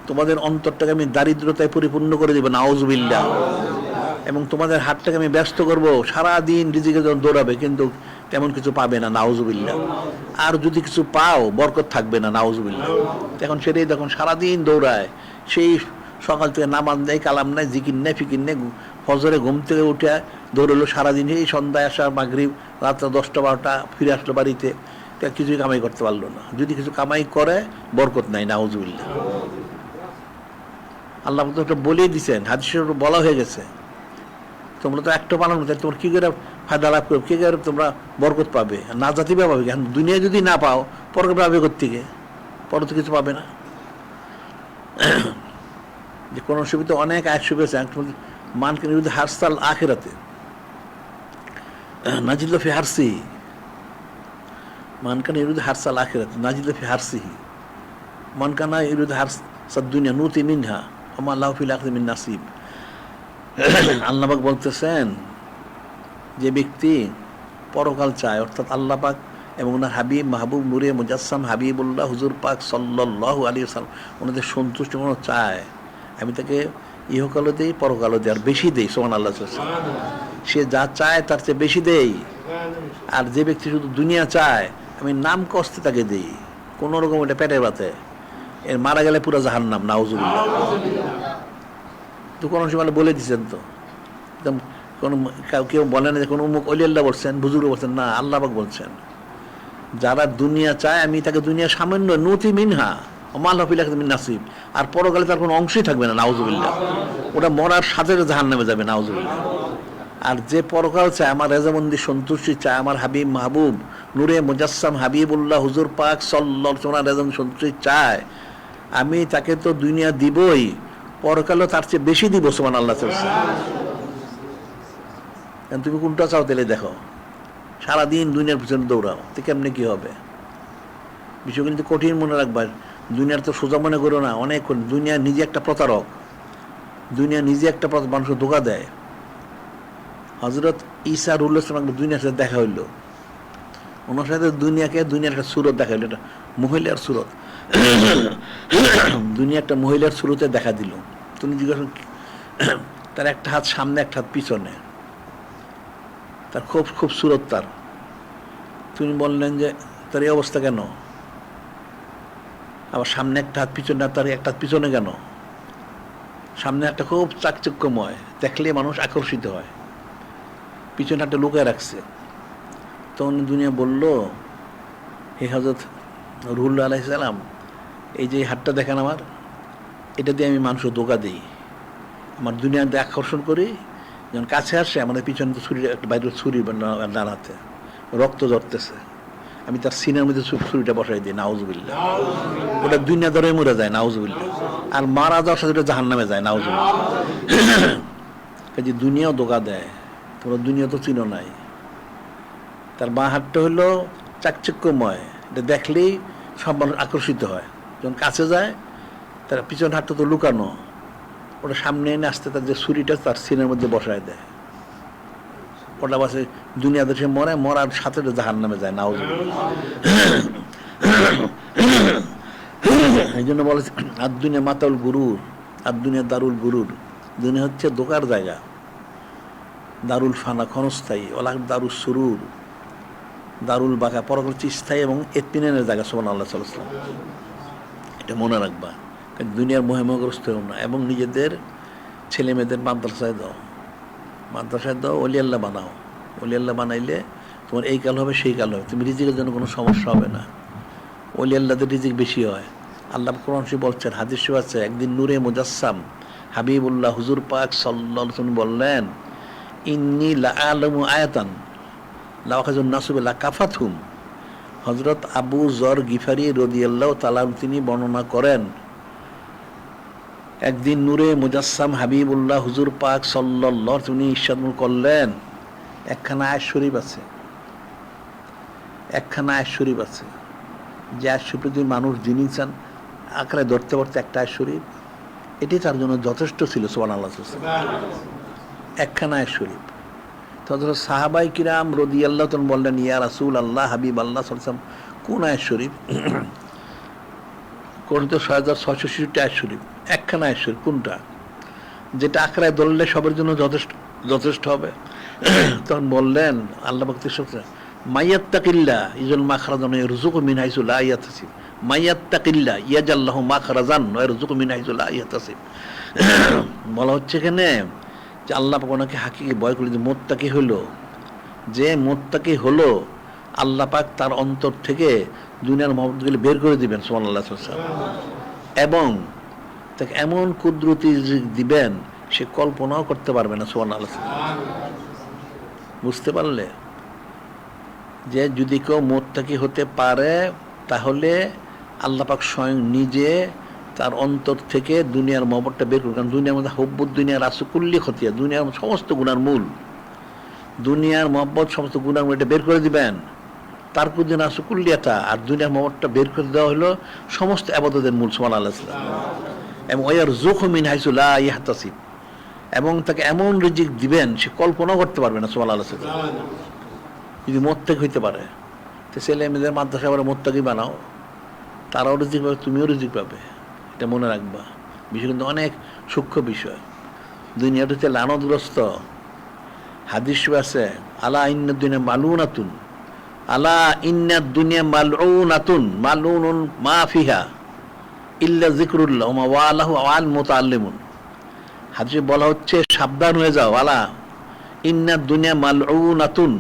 তোমাদের অন্তরটাকে আমি দারিদ্রতায় পরিপূর্ণ করে দেব। নাউজুবিল্লাহ। এবং তোমাদের হাতটাকে আমি ব্যস্ত করব, সারাদিন রিজিকের জন্য দৌড়াবে, কিন্তু তেমন কিছু পাবে না। নাউজুবিল্লাহ। আর যদি কিছু পাও, বরকত থাকবে না। নাউজুবিল্লাহ। এখন সেটাই দেখুন, সারাদিন দৌড়ায়, সেই সকাল থেকে নামাজ নেই, কালাম নেই, জিকির নেই, ফিকির নেই, ফজরে ঘুম থেকে উঠে দৌড়ালো সারাদিন, এই সন্ধ্যায় আসা, মাগরিব, রাত্রে 10টা 12টা ফিরে আসলো বাড়িতে, কিছুই কামাই করতে পারলো না। যদি কিছু কামাই করে, বরকত নাই। নাউজুবিল্লাহ। আল্লাহ তো বলেই দিচ্ছেন, হাদিসে বলা হয়ে গেছে, তোমরা তো একটা পালন করতে, তোমরা কি করে ফায়দা লাভ করবে, কি করে তোমরা বরকত পাবে, না জাতি পাবে। দুনিয়া যদি না পাও, পরকে পাবে কোত্থেকে? পর তো কিছু পাবে না। যে কোন সুবিধা অনেক আয় সুবিধা মানকে যদি হারসাল আখিরাতে নাজিল ফি হারসি, মানকানা ইউরিদু হারসাল আখিরাত নাজিল ফি হারসিহি, মানকানা ইউরিদু হারসাদ দুনিয়া নুতি মিনহা ওমা লাহু ফিল আখিরাতি মিন নাসিব। আল্লাহ পাক বলতেছেন, যে ব্যক্তি পরকাল চায়, অর্থাৎ আল্লাহ পাক এবং ওনার হাবিব মাহবুব নূরে মুজাসসাম হাবিবুল্লাহ হুজুর পাক সাল্লাল্লাহু আলাইহি ওয়াসাল্লাম ওনাদের সন্তুষ্টি মনে চায়, আমি তাকে ইহকালও দেই, পরকালও দেই, আর বেশি দেই। সুবহানাল্লাহ। সে যা চায় তার চেয়ে বেশি দেই। আর যে ব্যক্তি শুধু দুনিয়া চায়, আমি নাম কষ্টে তাকে দিই, কোন রকম এটা পেটের বাতে, এর মারা গেলে পুরো জাহান্নাম। নাউজুবিল্লাহ। তো কোন সময় বলে দিচ্ছেন, তো একদম কোন কেউ বলেন যে কোন অমুক ওলি আল্লাহ বলছেন, বুজুর্গ বলছেন, না, আল্লাহ পাক বলছেন, যারা দুনিয়া চায় আমি তাকে দুনিয়া সামান্য নুতি মিনহা ওমা লাহু ফিল আখিরাতি মিন নাসিব, আর পরকালে তার কোনো অংশই থাকবে না। নাউজুবিল্লাহ। ওটা মরার সাথে জাহান্নামে যাবে। নাউজুবিল্লাহ। আর যে পরকাল চায়, আমার রেজামন্দি সন্তুষ্টি চায়, আমার হাবিব মাহবুব নূরে মুজাসসাম হাবিবুল্লাহ হুজুর পাক সাল্লাল্লাহু আলাইহি ওয়াসাল্লাম রেজামন্দি সন্তুষ্টি চায়, আমি তাকে তো দুনিয়া দিবই, পরকালও তার চেয়ে বেশি দিব। সুবহানাল্লাহ। তুমি কোনটা চাও তাহলে দেখো, সারাদিন দুনিয়ার পিছনে দৌড়াও, তো কেমনে কি হবে? বিষয় কিন্তু কঠিন মনে রাখবা, দুনিয়ার তো সোজা মনে করো না, অনেক দুনিয়া নিজে একটা প্রতারক, দুনিয়া নিজে একটা মানুষকে ধোঁকা দেয়। হযরত ঈসা রুহুল্লাহ সাল্লাল্লাহু আলাইহি ওয়াসাল্লাম দুনিয়ার সাথে দেখা হইল, ওনার সাথে দুনিয়ার একটা সুরত দেখাইল, এটা মহিলার সুরত। দুনিয়া একটা মহিলার সুরতে দেখা দিল। তুমি জিজ্ঞাসা, তার একটা হাত সামনে, একটা হাত পিছনে, তার খুব খুব সুরত তার। তুমি বললেন যে তার এই অবস্থা কেন? আবার সামনে একটা হাত, পিছনে তার একটা হাত পিছনে কেন? সামনে একটা খুব চাকচক্যময়, দেখলে মানুষ আকর্ষিত হয়, পিছনে একটা লুকায় রাখছে। তখন দুনিয়া বলল, হে হযরত রুহুল্লাহ আলাইহিস সালাম, এই যে হাতটা দেখেন আমার, এটা দিয়ে আমি মানুষের ধোঁকা দিই, আমার দুনিয়াতে আকর্ষণ করি, যখন কাছে আসে আমাদের পিছনে তো ছুরি, একটা বাইরের ছুরি দাঁড়াতে, রক্ত ঝরতেছে, আমি তার সিনার মধ্যে ছুরিটা বসাই দিই, নাউজুবিল্লাহ। ওটা দুনিয়া ধরে মরে যায়, নাউজুবিল্লাহ। আর মারা যাওয়ার সাথে ওটা জাহান্নামে যায়, নাউজুবিল্লাহ। কাজে দুনিয়াও ধোঁকা দেয়, তোমরা দুনিয়া তো চিনো নাই। তার বাঁ হাতটা হলো চাকচক্যময়, এটা দেখলেই সব মানুষ আকর্ষিত হয়, যখন কাছে যায় তার পিছন হাতটা তো লুকানো, ওটা সামনে এনে আসতে তার যে ছুরিটা তার সিনের মধ্যে বসায় দেয়, ওটা বাসে দুনিয়া দেশে মরে, মরার সাথে ওটা জাহান্নামে যায়, নাউজুবিল্লাহ। এই জন্য বলেছে আর দুনিয়া মাতাউল গুরুর, আর দুনিয়া দারুল গুরুর। দুনিয়া হচ্ছে ধোঁকার জায়গা, দারুল ফানা ক্ষণস্থায়ী, ওলা দারুল সুরুর, দারুল বাঁকা পরকাল স্থায়ী এবং এতমিনানের জায়গা। সুবহানাল্লাহ সাল্লাল্লাহু আলাইহি ওয়াসাল্লাম, এটা মনে রাখবা। দুনিয়ার মোহগ্রস্ত হও না, এবং নিজেদের ছেলে মেয়েদের মাদ্রাসায় দাও, মাদ্রাসায় দাও, ওলি আল্লাহ বানাও। ওলি আল্লাহ বানাইলে তোমার এই কাল হবে, সেই কাল হবে, তুমি রিজিকের জন্য কোনো সমস্যা হবে না। ওলি আল্লাহদের রিজিক বেশি হয়। আল্লাহ কোরআন শরীফে বলছেন, হাদিস শরীফে আছে, একদিন নূরে মুজাসসাম হাবিবুল্লাহ হুজুর পাক সাল্লাল্লাহু আলাইহি ওয়াসাল্লাম বললেন, ইন্নী লা আলামু আয়াতান লাওয়াখাজুন নাসুবে লা কাফাতহুম। হযরত আবু যর গিফারি রাদিয়াল্লাহু তাআলা তিনি বর্ণনা করেন, একদিন নূরে মুজাসসাম হাবিবুল্লাহ হুজুর পাক সাল্লাল্লাহু আলাইহি ওয়াসাল্লাম ইরশাদ করলেন, একখানা আয়াত শরীফ আছে, একখানা আয়াত শরীফ আছে, যে আয়াত শরীফ যদি মানুষ যিনি চান আঁকড়ে ধরতে পারতে, একটা আয়াত শরীফ, এটি তার জন্য যথেষ্ট ছিল। সুবহানাল্লাহ। একখানা আয়াত শরীফ। তখন সাহাবাই কিরাম রাদিয়াল্লাহু তাআলা বললেন, ইয়া রাসূলুল্লাহ, হাবিব আল্লাহ সাল্লাল্লাহু আলাইহি ওয়াসাল্লাম, কোন আয়াত শরীফ? কোন তো 6666 আয়াত শরীফ, একখানা আয়াত শরীফ কোনটা, যেটা আঁকড়ায় ধরলে সবার জন্য যথেষ্ট হবে? তখন বললেন আল্লাহ পাক মাইয়াত্তাকিল্লাহ ইজল মাখরাজান ইয়ারযুকু মিন হাইসু লা ইয়াহতাসিব, মাইয়াত্তাকিল্লাহ ইয়াজাল্লাহু মাখরাজান ওয়া ইয়ারযুকু মিন হাইসু লা ইয়াহতাসিব। বলা হচ্ছে এখানে যে আল্লাহ পাক ওনাকে হাকিকে ভয় করলেন, যে মুত্তাকি হলো, যে মুত্তাকি হলো, আল্লাহ পাক তার অন্তর থেকে দুনিয়ার মহব্বতগুলো বের করে দিবেন, সুবহানাল্লাহ, এবং তাকে এমন কুদরতি দিবেন সে কল্পনাও করতে পারবে না, সুবহানাল্লাহ। বুঝতে পারলে যে যদি কেউ মুত্তাকি হতে পারে, তাহলে আল্লাহ পাক স্বয়ং নিজে তার অন্তর থেকে দুনিয়ার মহব্বতটা বের করবে। কারণ দুনিয়ার মধ্যে হুব্বুদ দুনিয়া রাসুকুল্লি খতিয়া, দুনিয়ার সমস্ত গুনার মূল, দুনিয়ার মহব্বত সমস্ত গুনার মূল, এটা বের করে দিবেন। তার প্রতি রাসুকুল্লিয়াটা আর দুনিয়ার মহব্বতটা বের করে দেওয়া হলো সমস্ত ইবাদতের মূল, সুবহানাল্লাহ। এবং ওয়ারযুকহু মিন হাইসু লা ইয়াহতাসিব, এবং তাকে এমন রিজিক দিবেন সে কল্পনাও করতে পারবে না, সুবহানাল্লাহ। যদি মুত্তাকি হইতে পারে, তো ছেলে মেয়েদের মাদ্রাসা আবার মুত্তাকি বানাও, তারাও রিজিক পাবে, তুমিও রিজিক পাবে, এটা মনে রাখবা। বিষয় কিন্তু অনেক সূক্ষ্ম বিষয়। দুনিয়াটা হচ্ছে লানতগ্রস্ত। হাদিস আছে, আলা ইন্নাদ দুনিয়া মালুনাতুন, আলা ইন্নাদ দুনিয়া মালউনাতুন, মালউনুন মা ফিহা ইল্লা যিকরুল্লাহ ওয়া মা ওয়ালাহু ওয়াল মুতাআল্লিমুন। হাদিসে বলা হচ্ছে, সাবধান হয়ে যাও, আলা ইন্নাদ দুনিয়া মালউনাতুন,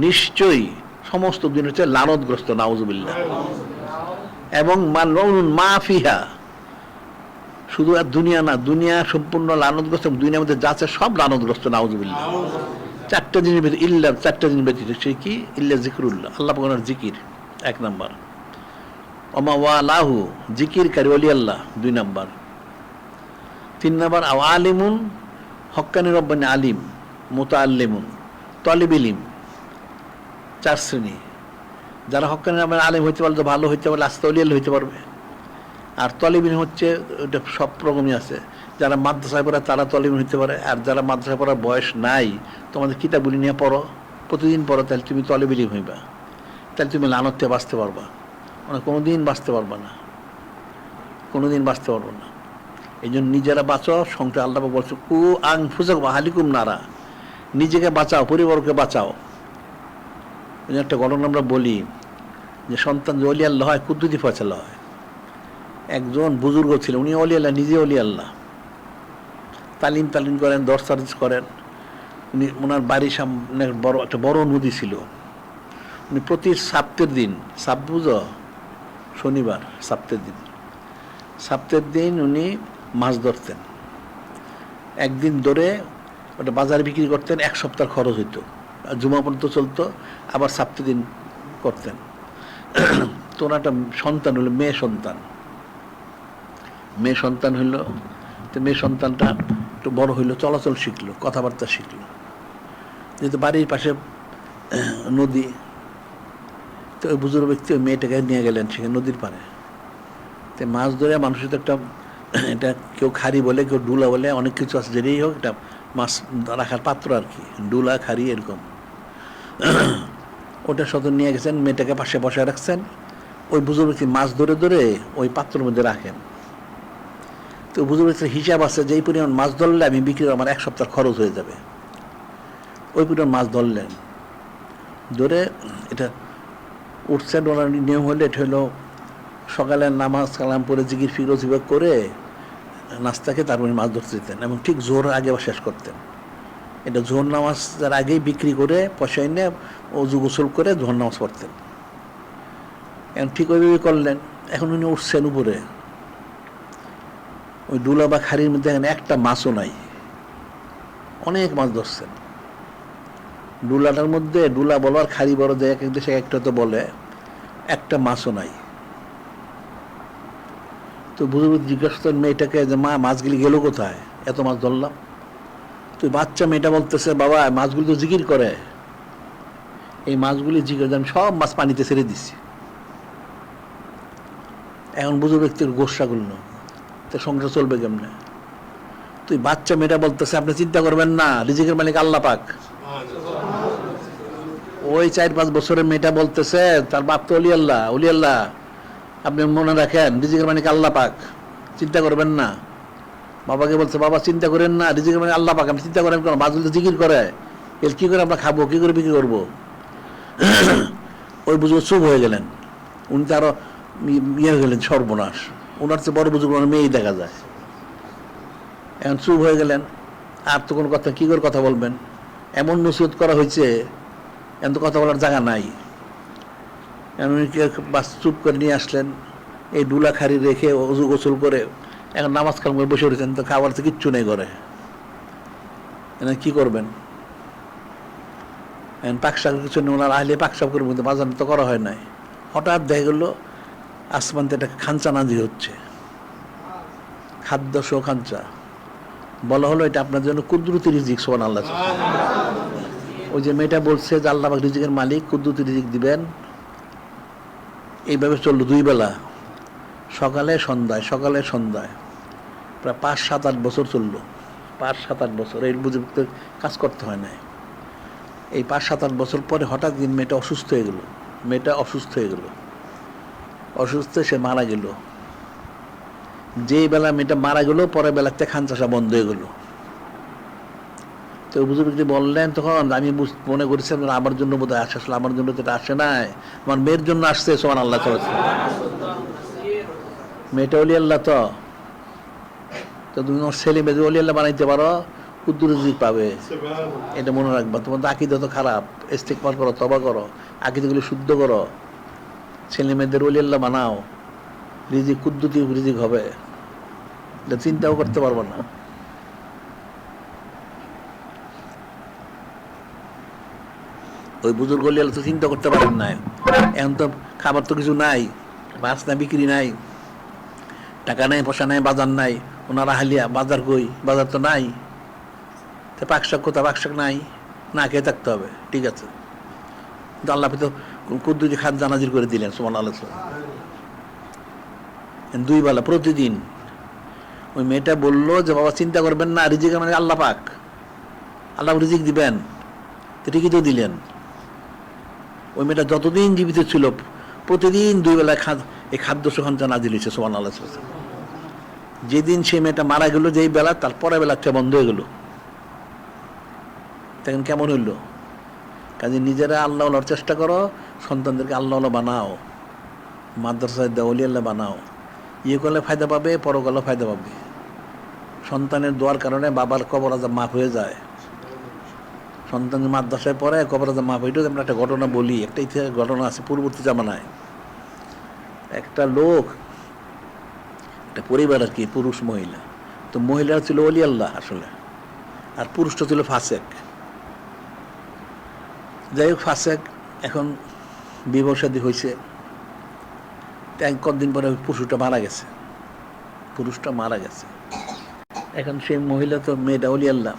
নিশ্চয়ই সমস্ত দুনিয়া হচ্ছে লানতগ্রস্ত, নাউজুবিল্লাহ। এবং মালউনুন মা ফিহা, শুধু আর দুনিয়া না, দুনিয়া সম্পূর্ণ লানতগ্রস্ত, দুনিয়ার মধ্যে যা আছে সব লানতগ্রস্ত, নাউজুবিল্লাহ। চারটা জিনিস ব্যতীত, ইল্লা, চারটা জিনিস ব্যতীত, সে কি? ইল্লা যিকরুল্লাহ, আল্লাহ পাকের জিকির, এক নাম্বার। ওমা ওয়ালাহু, জিকিরকারী ওলি আল্লাহ, দুই নাম্বার। তিন নাম্বার আলিমুন, হক্কানি রব্বানি আলিম, মুতাআল্লিমুন, তালিবুল ইলম। চার শ্রেণী। যারা হক্কানি রব্বানি আলিম হইতে পারলে, ভালো হইতে পারলে, আস্তে ওলি আল্লাহ হইতে পারবে। আর তালিবুল ইলম হচ্ছে, ওটা সব রকমই আছে। যারা মাদ্রাসায় পড়ে তারা তালিব হইতে পারে, আর যারা মাদ্রাসায় পড়ার বয়স নাই, তোমাদের কিতাবগুলি নিয়ে পড়ো, প্রতিদিন পড়ো, তাহলে তুমি তালিবুল ইলম হইবা। তাহলে তুমি লানতে বাঁচতে পারবা, মানে কোনোদিন বাঁচতে পারবা না, কোনোদিন বাঁচতে পারবো না। এই জন্য নিজেরা বাঁচাও, সংসার আল্লাহ বলছে কু আং ফুজাক হালিকুম নারা, নিজেকে বাঁচাও, পরিবারকে বাঁচাও। এই জন্য একটা ঘটনা আমরা বলি যে সন্তান যে অলি আল্লাহ হয় কুদ্দুতি ফয়সালা হয়। একজন বুজুর্গ ছিলেন, উনি অলি আল্লাহ, নিজে অলি আল্লাহ, তালিম করেন, দর্শ করেন। উনি ওনার বাড়ির সামনে একটা বড় নদী ছিল। উনি প্রতি সপ্তাহের দিন, বুঝো শনিবার, সপ্তাহের দিন উনি মাছ ধরতেন। একদিন ধরে ওটা বাজারে বিক্রি করতেন, 1 সপ্তাহ খরচ হইতো, জুমা পর্যন্ত চলতো, আবার সপ্তাহ দিন করতেন। তো ওনার একটা সন্তান হলো, মেয়ে সন্তান হইলো। তো মেয়ে সন্তানটা একটু বড় হইলো, চলাচল শিখলো, কথাবার্তা শিখলো। যেহেতু বাড়ির পাশে নদী, তো ওই বুজুর্গ ব্যক্তি ওই মেয়েটাকে নিয়ে গেলেন সেখানে নদীর পাড়ে। তো মাছ ধরে মানুষের তো একটা, এটা কেউ খাড়ি বলে, কেউ ডুলা বলে, অনেক কিছু আছে, যেটাই হোক এটা মাছ রাখার পাত্র আর কি, ডুলা খাড়ি এরকম। ওটা সদর নিয়ে গেছেন, মেয়েটাকে পাশে বসায় রাখছেন। ওই বুজুর্গ ব্যক্তি মাছ ধরে ধরে ওই পাত্রের মধ্যে রাখেন। তো বুজুর্গ ব্যক্তির হিসাব আছে যে এই পরিমাণ মাছ ধরলে আমি বিক্রি আমার 1 সপ্তাহ খরচ হয়ে যাবে। ওই পরিমাণ মাছ ধরলেন, ধরে এটা উঠছেন। ওনার নিয়ম হলে এটা হলো সকালে নামাজ কালাম পরে জিকির ফিকির জিবাগ করে নাস্তাকে তারপরে মাছ ধরতে যেতেন, এবং ঠিক জোর আগে শেষ করতেন। এটা জোহর নামাজের আগেই বিক্রি করে পয়সা এনে অজু গোসল করে জোহর নামাজ পড়তেন। এখন ঠিক ওইভাবে করলেন। এখন উনি উঠছেন উপরে, ওই ডুলা বা খাড়ির মধ্যে এখানে একটা মাছও নাই, অনেক মাছ ধরছেন। ডুলাটার মধ্যে, ডুলা বলো আর খাড়ি বড় যে এক এক দেশে একটা তো বলে, একটা মাছও নাই। তো বুঝে জিজ্ঞাসা করেন মেয়েটাকে যে মা মাছগুলি গেল কোথায়, এত মাছ ধরলাম? তো বাচ্চা মেয়েটা বলতেছে বাবা মাছগুলি তো জিকির করে, এই মাছগুলি জিকির, আমি সব মাছ পানিতে ছেড়ে দিছি। এখন বুঝে ব্যক্তির গোসা করলো, তো সংসার চলবে কেমনে? তুই বাচ্চা মেয়েটা বলতেছে আপনি চিন্তা করবেন না, রিজিকের মালিক আল্লাহ পাক। ওই 4-5 বছরের মেয়েটা বলতেছে তার বাপ তো অলি আল্লাহ, আপনি মনে রাখেন রিজিকের মালিক আল্লাহ পাক, চিন্তা করবেন না। বাবাকে বলছে বাবা চিন্তা করেন না, রিজিকের মালিক আল্লাহ পাক, আপনি চিন্তা করেন কেন? মাছগুলো তো জিকির করে, এর কি করে আমরা খাবো, কি করে বিক্রি করবো? ওই বুঝবো চুপ হয়ে গেলেন। উনি তো আরো ইয়ে হয়ে গেলেন, সর্বনাশ, ওনার চেয়ে বড় বুঝবো মেয়েই দেখা যায়। এখন চুপ হয়ে গেলেন, আর তো কোনো কথা, কি করে কথা বলবেন? এমন নসিহত করা হয়েছে, এখন তো কথা বলার জায়গা নাই। উনি বাস চুপ করে নিয়ে আসলেন, এই ডুলা খাড়ি রেখে অজু গোসল করে এখন নামাজ কালাম করে বসে উঠেছেন। তো খাবার তো কিচ্ছু নেই ঘরে, কি করবেন? এখন পাকশাক কিছু নেই, ওনার আহলে পাকশাক করে বলতে বাজার তো করা হয় নাই। হঠাৎ দেখা গেলো আসমানতে একটা খাঞ্চা নাজির হচ্ছে, খাদ্য সহ খাঞ্চা। বলা হলো এটা আপনার জন্য কুদরতি রিজিক, সুবহানাল্লাহ। ওই যে মেয়েটা বলছে যে আল্লাহ পাক রিজিকের মালিক, কুদরতি রিজিক দিবেন। এইভাবে চললো 2 বেলা, সকালে সন্ধ্যায়, প্রায় 5-7-8 বছর চললো। 5-7-8 বছর এর বুঝে কাজ করতে হয় না। এই 5-7-8 বছর পরে হঠাৎ দিন মেয়েটা অসুস্থ হয়ে গেল। অসুস্থ সে মারা গেল। যেই বেলা মেয়েটা মারা গেল, পরের বেলাতে খান চাষা বন্ধ হয়ে গেল। তো বুঝে বললেন, তখন আমি মনে করেছিলাম আমার জন্য বোধহয় আসে, আসলে আমার জন্য তো এটা আসে নাই, আমার মেয়ের জন্য আসছে। সুবহানাল্লাহ। মেয়েটা অলি আল্লাহ, তো তুমি তোমার ছেলে মেয়ে অলি আল্লাহ বানাইতে পারো, কুদ্দুর রিজিক পাবে, এটা মনে রাখবা। তোমার তো আকীদা তো খারাপ, ইস্তিগফার করো, তওবা করো, আকীদাগুলো শুদ্ধ করো, ছেলে মেয়েদের অলি আল্লাহ বানাও, রিজিক কুদ্দুতি রিজিক হবে, এটা চিন্তাও করতে পারবো না। ওই বুজুর্গ অলি আল্লাহ তো চিন্তা করতে পারেন না। এখন তো খাবার তো কিছু নাই, মাছ না, বিক্রি নাই, টাকা নাই, পয়সা নাই, বাজার নাই। ওনারা হালিয়া বাজার কই, বাজার তো নাই। তো পাকশাক কোথা, পাকশাক নাই, না খেয়ে থাকতে হবে, ঠিক আছে। কিন্তু আল্লাহ তো কুদ্দুতি খাদ জানাজির করে দিলেন, সুবহানাল্লাহ। 2 বেলা প্রতিদিন। ওই মেয়েটা বললো যে বাবা চিন্তা করবেন না, রিজিকের মানে আল্লাহ পাক, আল্লাহ রিজিক দিবেন। তো ঠিকই তো দিলেন। ওই মেয়েটা যতদিন জীবিত ছিল প্রতিদিন 2 বেলায় এই খাদ্য সুখান্ত নাজিল হয়েছে সুবহানাল্লাহ। যেদিন সেই মেয়েটা মারা গেল, যেই বেলা, তার পরের বেলাটা বন্ধ হয়ে গেল। তখন কেমন হইল? কাজে নিজেরা আল্লাহ চেষ্টা করো, সন্তানদেরকে আল্লাহ বানাও, মাদ্রাসায় দেওয়ালি আল্লাহ বানাও। ইয়ে করলে ফায়দা পাবে, পরকালে ফায়দা পাবে। সন্তানের দোয়ার কারণে বাবার কবর আযাব মাফ হয়ে যায়। সন্তানের মাদ্রাসায় পড়ে কবর আযাব মাফ হইল। আমরা একটা ঘটনা বলি, একটা ইতিহাস ঘটনা আছে পূর্ববর্তী জামানায়। একটা লোক, একটা পরিবার আর কি, পুরুষ মহিলা। তো মহিলারা ছিল ওলি আল্লাহ আসলে, আর পুরুষটা ছিল ফাসেক। যাই হোক, ফাসেক এখন বিবাহ শাদী হয়েছে। কদিন পরে পুরুষটা মারা গেছে। এখন সেই মহিলা তো মেয়েটা ওলি আল্লাহ,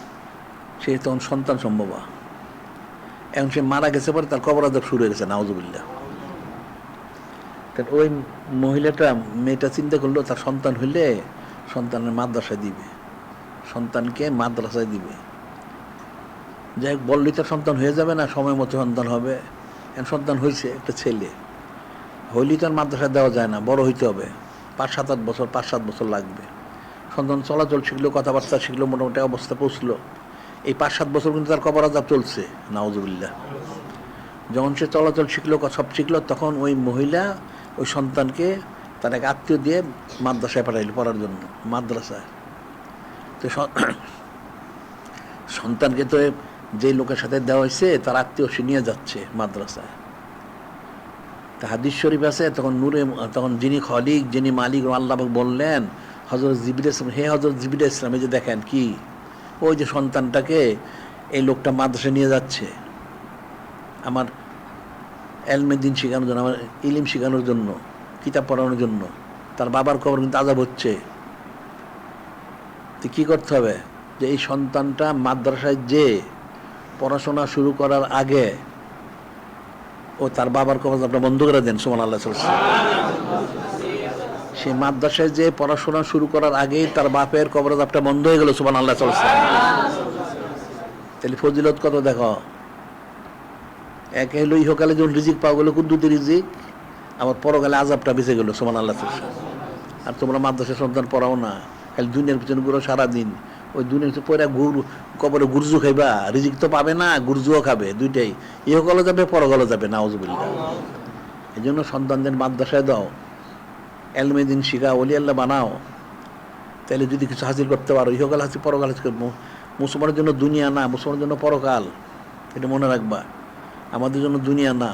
সে তখন সন্তান সম্ভবা। এখন সে মারা গেছে পরে তার কবর আযাব শুরু হয়ে গেছে, নাউযুবিল্লাহ। ওই মহিলাটা, মেয়েটা চিন্তা করলো তার সন্তান হইলে সন্তানের মাদ্রাসায় দিবে, সন্তানকে মাদ্রাসায় দিবে। যাই হোক, বললেই তার সন্তান হয়ে যাবে না, সময় মতো সন্তান হবে। এখন সন্তান হয়েছে, একটা ছেলে হইলেই তার মাদ্রাসায় দেওয়া যায় না, বড় হইতে হবে। 5-7 বছর লাগবে। সন্তান চলাচল শিখলো, কথাবার্তা শিখলো, মোটামুটি অবস্থা পৌঁছলো। এই 5-7 বছর কিন্তু তার কবর আযাব চলছে, নাউযুবিল্লাহ। যখন সে চলাচল শিখলো, সব শিখলো, তখন ওই মহিলা ওই সন্তানকে তার এক আত্মীয় দিয়ে মাদ্রাসায় পাঠাইল পড়ার জন্য, মাদ্রাসায়। তো সন্তানকে তো যে লোকের সাথে দেওয়া হয়েছে তার আত্মীয় সে নিয়ে যাচ্ছে মাদ্রাসায়। তা হাদিস শরীফ আছে, তখন যিনি খলিক, যিনি মালিক, আল্লাহ বললেন হযরত জিবরিল ইসলাম, হে হযরত জিবরিল ইসলাম, এই যে দেখেন কি, ওই যে সন্তানটাকে এই লোকটা মাদ্রাসায় নিয়ে যাচ্ছে আমার এলমে দ্বীন শেখানোর জন্য, আমার ইলম শেখানোর জন্য, কিতাব পড়ানোর জন্য। তার বাবার কবর কিন্তু আযাব হচ্ছে। তো কী করতে হবে? যে এই সন্তানটা মাদ্রাসায় যে পড়াশোনা শুরু করার আগে ও তার বাবার কবর আপনার বন্ধ করে দেন, সুবহানাল্লাহ। সে মাদ্রাসায় যে পড়াশোনা শুরু করার আগেই তার বাপের কবর আযাবটা বন্ধ হয়ে গেল, সুবহানাল্লাহ। তাহলে ফজিলত কত দেখো। একে হলো ইহকালে যখন রিজিক পাওয়া গেলো কুদ্দুতি রিজিক, আবার পরকালে আযাবটা বেঁচে গেল, সুবহানাল্লাহ। আর তোমরা মাদ্রাসায় সন্তান পড়াও না, খালি দুনিয়ার পিছনে ঘুরো সারাদিন। ওই দুনিয়ার পিছনে পড়ে কবরে গুরজু খাইবা, রিজিক তো পাবে না, গুরজুও খাবে, দুইটাই। ইহকালে যাবে, পরকালে যাবে, নাউযুবিল্লাহ। এই জন্য সন্তানদের মাদ্রাসায় দাও, এলমে দ্বীন শিখা, ওলি আল্লাহ বানাও। তাহলে যদি কিছু হাসিল করতে পারো, ইহকাল হাসিল, পরকাল হাসিল। মুসলমানের জন্য দুনিয়া না, মুসলমানের জন্য পরকাল, এটা মনে রাখবা। আমাদের জন্য দুনিয়া না।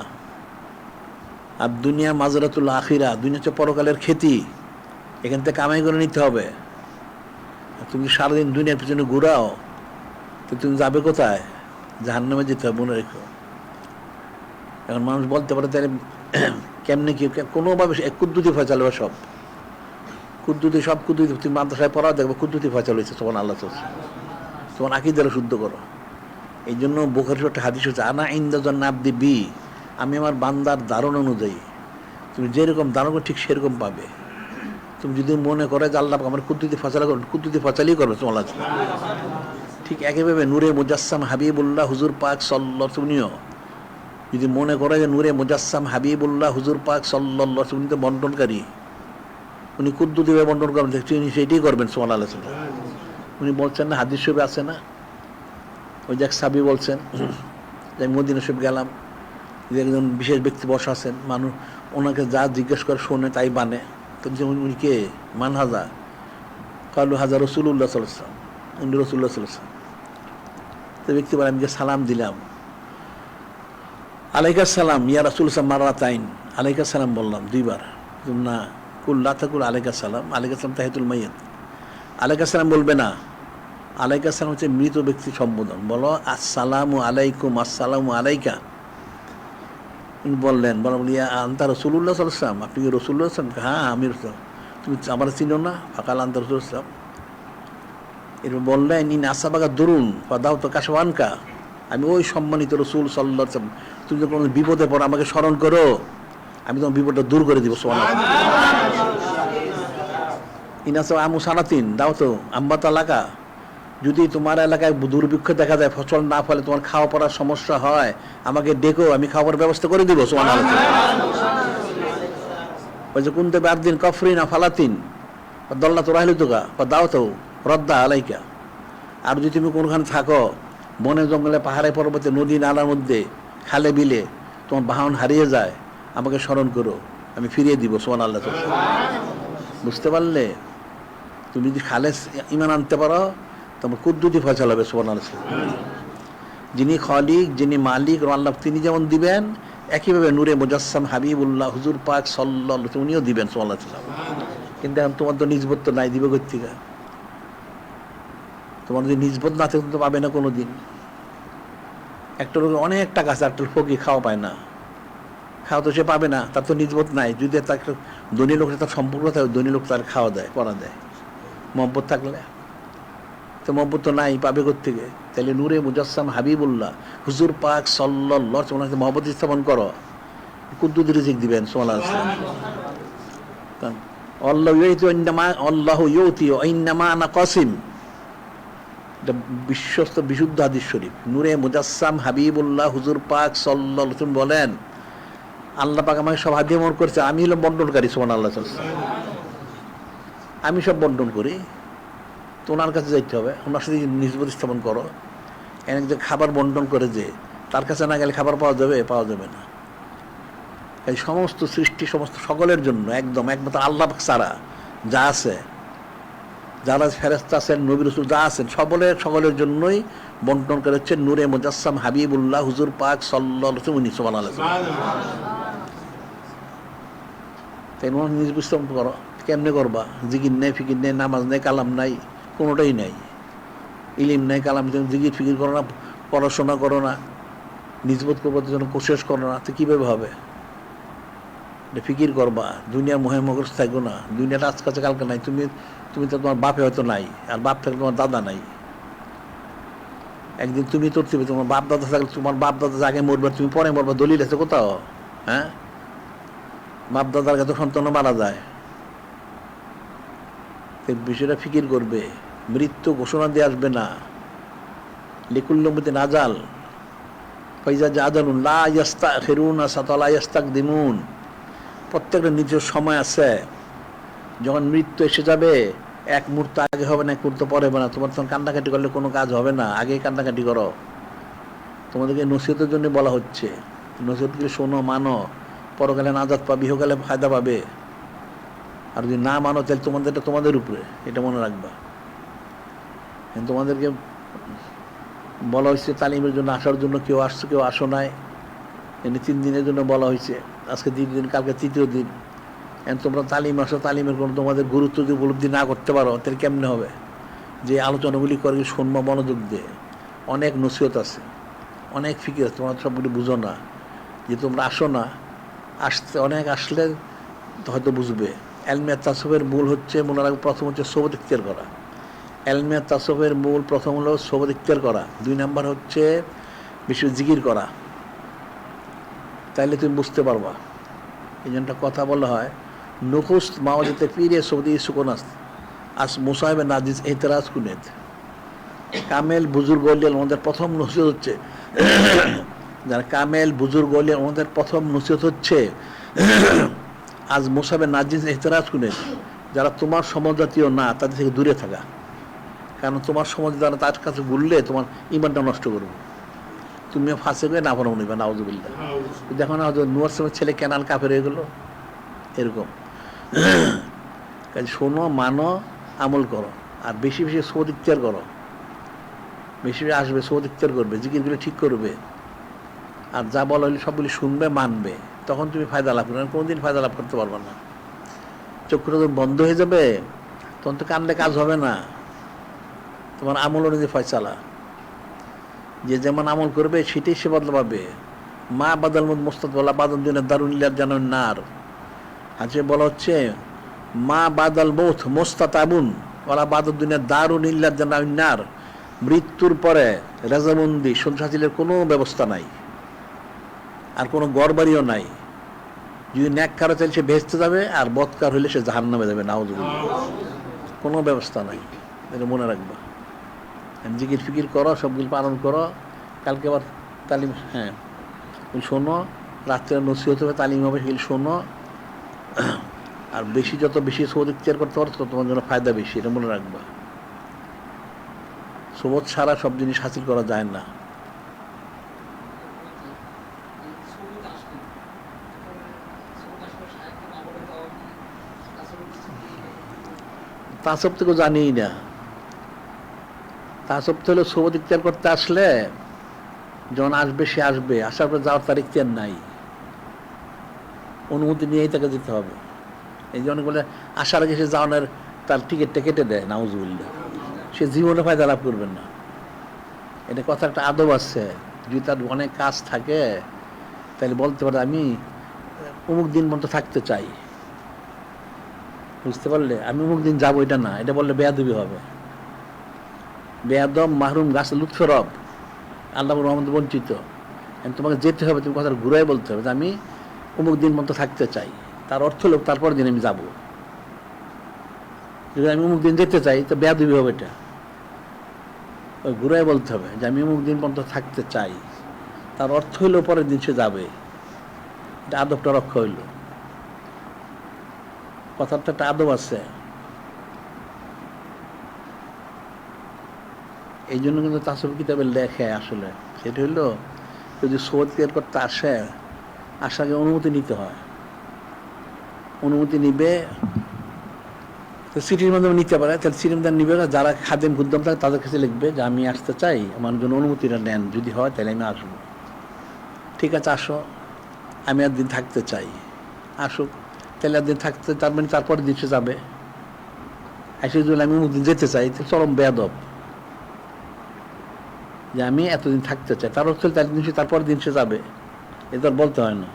আর দুনিয়া মাজরাতুল আখিরা, দুনিয়া হচ্ছে পরকালের খেতি, এখান থেকে কামাই করে নিতে হবে। তুমি সারাদিন দুনিয়ার পিছনে ঘুরাও, তো তুমি যাবে কোথায়? জাহান্নামে যেতে হবে, মনে রেখো। এখন মানুষ বলতে পারে তাহলে কেমনে কি, কোনোভাবে কুদ্দুতি ফয়সালা, সব কুদ্দুতি, তুমি মাদ্রাসায় পড়াও, দেখবে কুদ্দুতি ফয়সালা হয়েছে, সুবহানাল্লাহ। তোমার আকীদা শুদ্ধ করো। এই জন্য বুখারীর একটা হাদিস হচ্ছে, আনা ইনদা যান্নি আবদি বি, আমি আমার বান্দার ধারণা অনুযায়ী, তুমি যেরকম ধারণা করো ঠিক সেরকম পাবে। তুমি যদি মনে করে যে আল্লাহ আমার কুদ্দুতি ফয়সালা করবেন, কুদ্দুতি ফয়সালাই করবে, সুবহানাল্লাহ। ঠিক একইভাবে নূরে মুজাসসাম হাবিবুল্লাহ হুজুর পাক সাল্লাল্লাহু আলাইহি ওয়াসাল্লাম যদি মনে করে যে নূরে মুজাসসাম হাবিবুল্লাহ হুজুর পাক সাল্লাল্লাহু আলাইহি ওয়াসাল্লাম তো বন্টনকারী, উনি কুদ্দুতিভাবে বন্টন করবেন, তিনি সেটাই করবেন, সুবহানাল্লাহ। উনি বলছেন না, হাদিস শরীফে আছে না, ওই যে এক সাহাবী বলছেন যে আমি মদিনা শরীফ গেলাম, যে একজন বিশেষ ব্যক্তি বসা আছেন, মানুষ ওনাকে যা জিজ্ঞেস করে শোনে তাই বানে। তো উনি কে? মান হাজা? কালু হাজা রাসূলুল্লাহ সাল্লাল্লাহু আলাইহি ওয়াসাল্লাম, উনি রাসূলুল্লাহ সাল্লাল্লাহু আলাইহি ওয়াসাল্লাম। তো ব্যক্তি বলে, আমি যে সালাম দিলাম, আলাইকা সালাম ইয়া রাসূলুল্লাহ মাররাতাইন, আলাইকা সালাম বললাম 2 বার। না, কুল লা তাকুল আলাইকা সালাম, আলাইকা সালাম তাহিয়াতুল মাইয়িত, আলাইকা সালাম বলবে না। আলাইকা সালাম হচ্ছে মৃত ব্যক্তি সম্বোধন, বলো আসসালামু আলাইকুম, আসসালামু আলাইকা। উনি বললেন, ইয়া আনতা রাসূলুল্লাহ সাল্লাল্লাহু আলাইহি ওয়াসাল্লাম, আপনি কি রাসূলুল্লাহ সাল্লাল্লাহু আলাইহি ওয়াসাল্লাম? হ্যাঁ, আমি রাসূল। তুমি আমার চিনো না? ফাকাল আনতা রাসূলুল্লাহ সাল্লাল্লাহু আলাইহি ওয়াসাল্লাম। এরপর বললেন, ইন আসাবাকা দুরুন ফাদাউতু কাশওয়ানকা, আমি ওই সম্মানিত রাসূল সাল্লাল্লাহু আলাইহি ওয়াসাল্লাম, তুমি যখন বিপদে পড়ো আমাকে স্মরণ করো, আমি তোমার বিপদটা দূর করে দিব, সুবহানাল্লাহ। ইন আসা আমু সানাতিন দাও তো আম্বাতা লাগা, যদি তোমার এলাকায় দুর্ভিক্ষ দেখা যায়, ফসল না ফলে, তোমার খাওয়া পড়ার সমস্যা হয়, আমাকে ডেকো, আমি খাওয়া পড়ার ব্যবস্থা করে দিব। সুবহানাল্লাহ। ওই যে কুনতে বারদিন কফরিনা ফালাতিন দল্লা তো রাহিল তোকা দাও তো রদ্দা আলাইকা। আর যদি তুমি কোনখানে থাকো, বনে জঙ্গলে, পাহাড়ে পর্বতে, নদী নালার মধ্যে, খালে বিলে, তোমার বাহন হারিয়ে যায়, আমাকে স্মরণ করো, আমি ফিরিয়ে দিব। সুবহানাল্লাহ। বুঝতে পারলে? তুমি যদি খালেস ইমান আনতে পারো, তোমার কুদ্দুতি ফয়সালা হবে। সুবহানাল্লাহ। যিনি খালিক, যিনি মালিক আল্লাহ, তিনি যেমন দিবেন, একইভাবে নূরে মুজাসসাম হাবিবুল্লাহ হুজুর পাক সাল্লাল্লাহু আলাইহি উনিও দিবেন। সুবহানাল্লাহ। কিন্তু এখন তোমার তো নিজবত তো নাই, দিবে কর্তিকা। তোমার যদি নিজবত না থাকে তো পাবে না কোনো দিন। একটা লোক অনেক টাকা আছে, একটা ফকি খাওয়া পায় না, খাওয়া তো সে পাবে না, তার তো নিজবত নাই। যদি তার ধনী লোক তার সম্পর্ক থাকে, ধনী লোক তার খাওয়া দেয়, পড়া দেয়, মহব্বত থাকলে। তো মহব্বত তো নাই, পাবে কোত্থেকে? তাহলে নূরে মুজাসসাম হাবিবুল্লাহ হুজুর পাক সাল্লাল্লাহু আলাইহি ওয়াসাল্লাম মহব্বত স্থাপন করো, কুদ্দুত রিজিক দিবেন। সুবহানাল্লাহ। আল্লাহু ইউতি ওয়া ইন্নামা আনা কাসিম, এটা বিশ্বস্ত বিশুদ্ধ হাদিস শরীফ। নূরে মুজাসসাম হাবিবুল্লাহ হুজুর পাক সাল্লাল্লাহু আলাইহি ওয়াসাল্লাম বলেন, আল্লাহ পাক আমাকে সব হাদিয়া মোর করছে, আমি হলাম বন্টনকারী। সুবহানাল্লাহ। আমি সব বন্টন করি, তো ওনার কাছে যাইতে হবে, ওনার সাথে নিসবত স্থাপন করো। এনে যে খাবার বন্টন করে, যে তার কাছে না গেলে খাবার পাওয়া যাবে? পাওয়া যাবে না। এই সমস্ত সৃষ্টি, সমস্ত সকলের জন্য একদম একমাত্র আল্লাহ পাক ছাড়া যা আছে, যারা ফেরেশতা আছেন, নবী রাসূল যা আছেন, সকলের জন্যই বন্টন করে হচ্ছে নূরে মুজাসসাম হাবিবুল্লাহ হুজুর পাক সাল্লাল্লাহু আলাইহি ওয়াসাল্লাম। সুবহানাল্লাহ। তাই নিসবত স্থাপন করো। কেমনে করবা? জিকির নেই, ফিকির নেই, নামাজ নেই, কালাম নাই, কোনোটাই নাই, ইলিম নাই, কালাম, জিকির ফিকির করো না, পড়াশোনা করো না, নিজবত করবার জন্য কোশিশ করো না, তো কীভাবে হবে? ফিকির করবা, দুনিয়ার মোহে মগজ থাকবো না। দুনিয়াটা আজ কাছে কালকে নাই। তুমি তো তোমার বাপে হয়তো নাই, আর বাপ থাকলে তোমার দাদা নাই। একদিন তুমি তোর দিবে, তোমার বাপ দাদা থাকলে, তোমার বাপ দাদা আগে মরবে, তুমি পরে মরবা, দলিল আছে কোথাও? হ্যাঁ, বাপ দাদার কাছে সন্তানও মারা যায়। বিষয়টা ফিকির করবে। মৃত্যু ঘোষণা দিয়ে আসবে না। লিকুল্লুমতি নাজাল ফাইজা জাদালুন লা ইস্তাখিরুনা সাতালা ইস্তাকদিমুন। প্রত্যেকটা নিজের সময় আছে। যখন মৃত্যু এসে যাবে, এক মুহূর্ত আগে হবে না, এক মুহূর্ত পরে হবে না। তোমার তখন কান্নাকাটি করলে কোনো কাজ হবে না, আগেই কান্নাকাটি করো। তোমাদেরকে নসিহতের জন্য বলা হচ্ছে, নসিহতগুলি শোনো, মানো, পরকালে নাজাত পাবে, ইহকালে ফায়দা পাবে। আর যদি না মানো, তাহলে তোমাদেরটা তোমাদের উপরে, এটা মনে রাখবা। তোমাদেরকে বলা হয়েছে তালিমের জন্য আসার জন্য, কেউ আসছো কেউ আসো নাই। এমনি 3 দিনের জন্য বলা হয়েছে, আজকে 2 দিন, কালকে 3য় দিন। তোমরা তালিম আসো, তালিমের কোনো তোমাদের গুরুত্ব যদি উপলব্ধি না করতে পারো, তাহলে কেমনে হবে? যে আলোচনাগুলি করে শুনবো মনোযোগ দিয়ে। অনেক নসিহত আছে, অনেক ফিকির আছে, তোমরা সবগুলি বুঝো না। যে তোমরা আসো না, অনেক আসলে হয়তো বুঝবে। এলমে তাসফের মূল হচ্ছে, মনে রাখবে, প্রথম হচ্ছে সোবত ইখতিয়ার করা। এলমে তাসফের মূল প্রথম হলো সোবত ইখতিয়ার করা। 2 নাম্বার হচ্ছে বেশি জিকির করা। তাইলে তুমি বুঝতে পারবা। এই জন্য কথা বলা হয়, নুকুস মাওয়াজিতে পীরে সৌদি সুকোনাস আস মুসাহেবে নাজিজ এতরাজ কুনেত। কামেল বুজুর্গ হলে আমাদের প্রথম নসিহত হচ্ছে, যারা কামেল বুজুর্গ হলে আমাদের প্রথম নসিহত হচ্ছে, আজ মুসাহেবে নাজিজ এতরাজ কুনেত, যারা তোমার সমাজজাতীয় না, তাদের থেকে দূরে থাকা। কারণ তোমার সমাজ দ্বারা তার কাছে ঘুরলে তোমার ইমানটা নষ্ট করবে, তুমিও ফাঁসে গিয়ে না ভালো নিবে। নাউজুবিল্লাহ। দেখো না, হয়তো নুয়ার ছেলে কেনাল কাফের হয়ে গেলো, এরকম। কাজে শোনো, মানো, আমল করো, আর বেশি বেশি সোদ ইখতিয়ার করো। বেশি বেশি আসবে, সোদ ইখতিয়ার করবে, জিকিরগুলো ঠিক করবে, আর যা বলা হলে সবগুলি শুনবে, মানবে। তখন তুমি ফায়দা লাভ করবে। কোনোদিন ফায়দা লাভ করতে পারবে না। চক্ষুটা যখন বন্ধ হয়ে যাবে, তখন তো কান্দে কাজ হবে না। তোমার আমল অনুযায়ী ফয়সালা। যে যেমন আমল করবে সেটাই সে বদলা পাবে। মা বাদাল মোস্তাদ বলা বাদল দিনের দারুন ইল্লার জানুন নার। আজকে বলা হচ্ছে, মা বাদাল মৌত মোস্তাতাবুন ওলা বাদল দিনের দারুন ইল্লার জানুন নার। মৃত্যুর পরে রেজামন্দি সন্ত্রাসীদের কোনো ব্যবস্থা নাই, আর কোনো গড়বাড়িও নাই। যদি ন্যাক্কার চাইলে সে ভেস্তে যাবে, আর বৎকার হইলে সে জাহান্নামে যাবে। নাউজুবিল্লাহ। কোনো ব্যবস্থা নাই, এটা মনে রাখবা। জিকির ফিকির করো, সবগুলো পালন করো, কালকে আবার তালিম, হ্যাঁ শোনো, রাত্রে নসিহত হবে, তালিম হবে, সেগুলো শোনো। আর যত বেশি সোবত ইখতিয়ার করতে পারো তত তোমার জন্য ফায়দা বেশি, এটা মনে রাখবা। সোবত ছাড়া সব জিনিস হাসিল করা যায় না। তাসব তো কেউ জানিই না। তাসব তো হলো সোবত ইখতিয়ার করতে আসলে যখন আসবে সে আসবে, আসার পর যাওয়ার তার ইখতিয়ার নাই, অনুমতি নিয়েই তাকে যেতে হবে। এই জন্য বলে আসার আগে সে যাওয়ার তার টিকিটটা কেটে দেয়, নাউজুবিল্লাহ, সে জীবনে ফায়দা লাভ করবেন না। এটা কথা একটা আদব আছে। যদি তার অনেক কাজ থাকে তাহলে বলতে পারে আমি অমুক দিন পর্যন্ত থাকতে চাই, বুঝতে পারলে, আমি অমুক দিন যাবো, এটা না, এটা বললে বেয়াদবি হবে। বেয়াদব মাহরুম গাছ লুৎফে রব, আল্লাহ রহমত বঞ্চিত। তোমাকে যেতে হবে, তুমি কথা ঘুরাই বলতে হবে যে আমি অমুক দিন পর্যন্ত থাকতে চাই, তার অর্থ হলো তারপর দিন আমি যাব। যদি আমি অমুক দিন যেতে চাই তো বেয়াদবি হবে, এটা ওই ঘুরাই বলতে হবে যে আমি অমুক দিন পর্যন্ত থাকতে চাই, তার অর্থ হইল পরের দিন সে যাবে। এটা আদবটা রক্ষা হইল, কথার তো একটা আদব আছে। এই জন্য কিন্তু তাসব কিতাবে লেখে আসলে সেটা হইলো যদি সোবত ইখতিয়ার করতে আসে, আসাকে অনুমতি নিতে হয়। অনুমতি নিবে, সিটির মাধ্যমে নিতে পারে, তাহলে সিটির মধ্যে নিবে, যারা খাদেম খুদ্দম থাকে তাদের কাছে লিখবে যে আমি আসতে চাই, আমার জন্য অনুমতিটা নেন, যদি হয় তাহলে আমি আসবো। ঠিক আছে আসো, আমি একদিন থাকতে চাই, আসুক, তাহলে একদিন থাকতে, তার মানে তারপরের দিন সে যাবে। এসে যদি আমি অমুকদিন যেতে চাই, তাহলে চরম বেয়াদব যে আমি এতদিন থাকতে চাই, তার অর্থ দিন সে তারপরের দিন সে যাবে। এটা বলতে হয় না,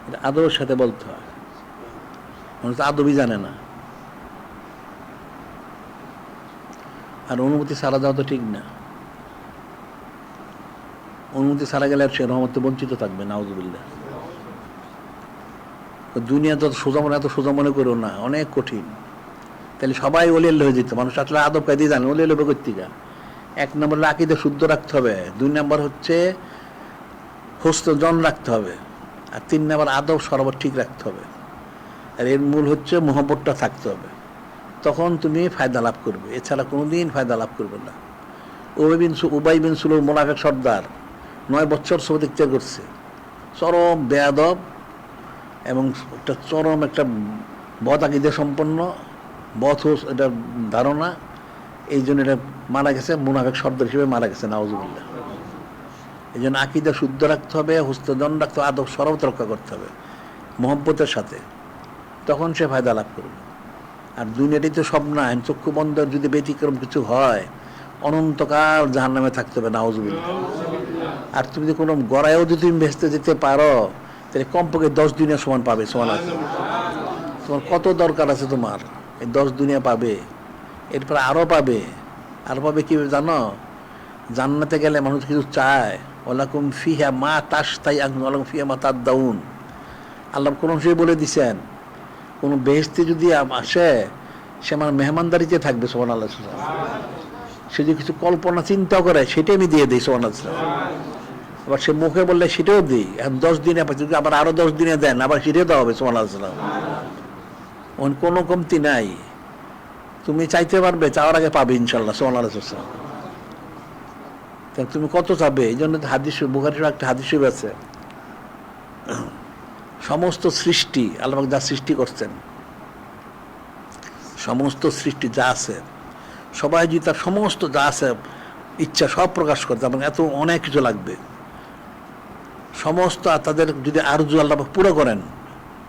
এটা আদবের সাথে বলতে হয়। মানুষ তো আদবই জানে না। আর অনুমতি ছাড়া যাওয়া তো ঠিক না। অনুমতি ছাড়া গেলে সে রহমতে বঞ্চিত থাকবে, নাউজুবিল্লাহ। দুনিয়া তো সোজা মনে, এত সোজা মনে করো না, অনেক কঠিন। তাহলে সবাই ওলি আল্লাহ হয়ে যেত। মানুষ আসলে আদব কায়দি জানে, ওলি আল্লাহ কর্তিকা। এক নম্বর আকীদা শুদ্ধ রাখতে হবে, দুই নম্বর হচ্ছে হোস্ত জন রাখতে হবে, আর তিন নম্বর আদব সরবর ঠিক রাখতে হবে। আর এর মূল হচ্ছে মোহব্বতটা থাকতে হবে, তখন তুমি ফায়দা লাভ করবে, এছাড়া কোনোদিন ফায়দা লাভ করবে না। উবাই বিন সুলুল মুনাফিক সর্দার 9 বছর সোবত ইখতিয়ার করছে, চরম বেয়াদব এবং একটা চরম একটা বদ আকীদা সম্পন্ন, বদ এটা ধারণা, এই জন্য এটা মারা গেছে, মুনাফিক সর্দার হিসেবে মারা গেছে, নাউজুবিল্লাহ। এই জন্য আকীদা শুদ্ধ রাখতে হবে, হুস্তজন রাখতে হবে, আদব সরবত রক্ষা করতে হবে মহব্বতের সাথে, তখন সে ফায়দা লাভ করবে। আর দুনিয়াটাই তো সব না, চক্ষু বন্ধ যদি ব্যতিক্রম কিছু হয় অনন্তকাল জাহান্নামে থাকতে হবে, নাউজুবিল্লাহ। আর তুমি যদি কোনো গড়ায়ও যদি তুমি ভেস্তে যেতে পারো তাহলে কমপক্ষে 10 দুনিয়া সমান পাবে, সমান আছে। তোমার কত দরকার আছে, তোমার এই 10 দুনিয়া পাবে, এরপর আরও পাবে। আরও পাবে কি জানো? জান্নাতে গেলে মানুষ কিছু চায়, ওয়ালাকুম ফিহা মা তাশতাহি আনফুসুকুম ওয়ালাকুম ফিহা মা তাদদাউন। আল্লাহ কোন অংশে বলে দিছেন, কোনো বেহেশতে যদি আসে সে আমার মেহমানদারিতে থাকবে, সুবহানাল্লাহ। সে যদি কিছু কল্পনা চিন্তা করে সেটাই আমি দিয়ে দিই, সুবহানাল্লাহ। আবার সে মুখে বললে সেটাও দিই। এখন 10 দিনে যদি আবার আরো 10 দিনে দেন, আবার সেটাও দেওয়া হবে, সুবহানাল্লাহ। কোনো কমতি নাই, তুমি চাইতে পারবে, চাওয়ার আগে পাবে ইনশাল্লাহ, সুবহানাল্লাহ। তুমি কত চাবে? এই জন্য হাদিস, বুখারীর একটা হাদিস আছে, সমস্ত সৃষ্টি আল্লাহ যা সৃষ্টি করছেন, সমস্ত সৃষ্টি যা আছে, সবাই যদি তার সমস্ত যা আছে ইচ্ছা সব প্রকাশ করতে, এবং এত অনেক কিছু লাগবে, সমস্ত তাদের যদি আরজু আল্লাহ পুরো করেন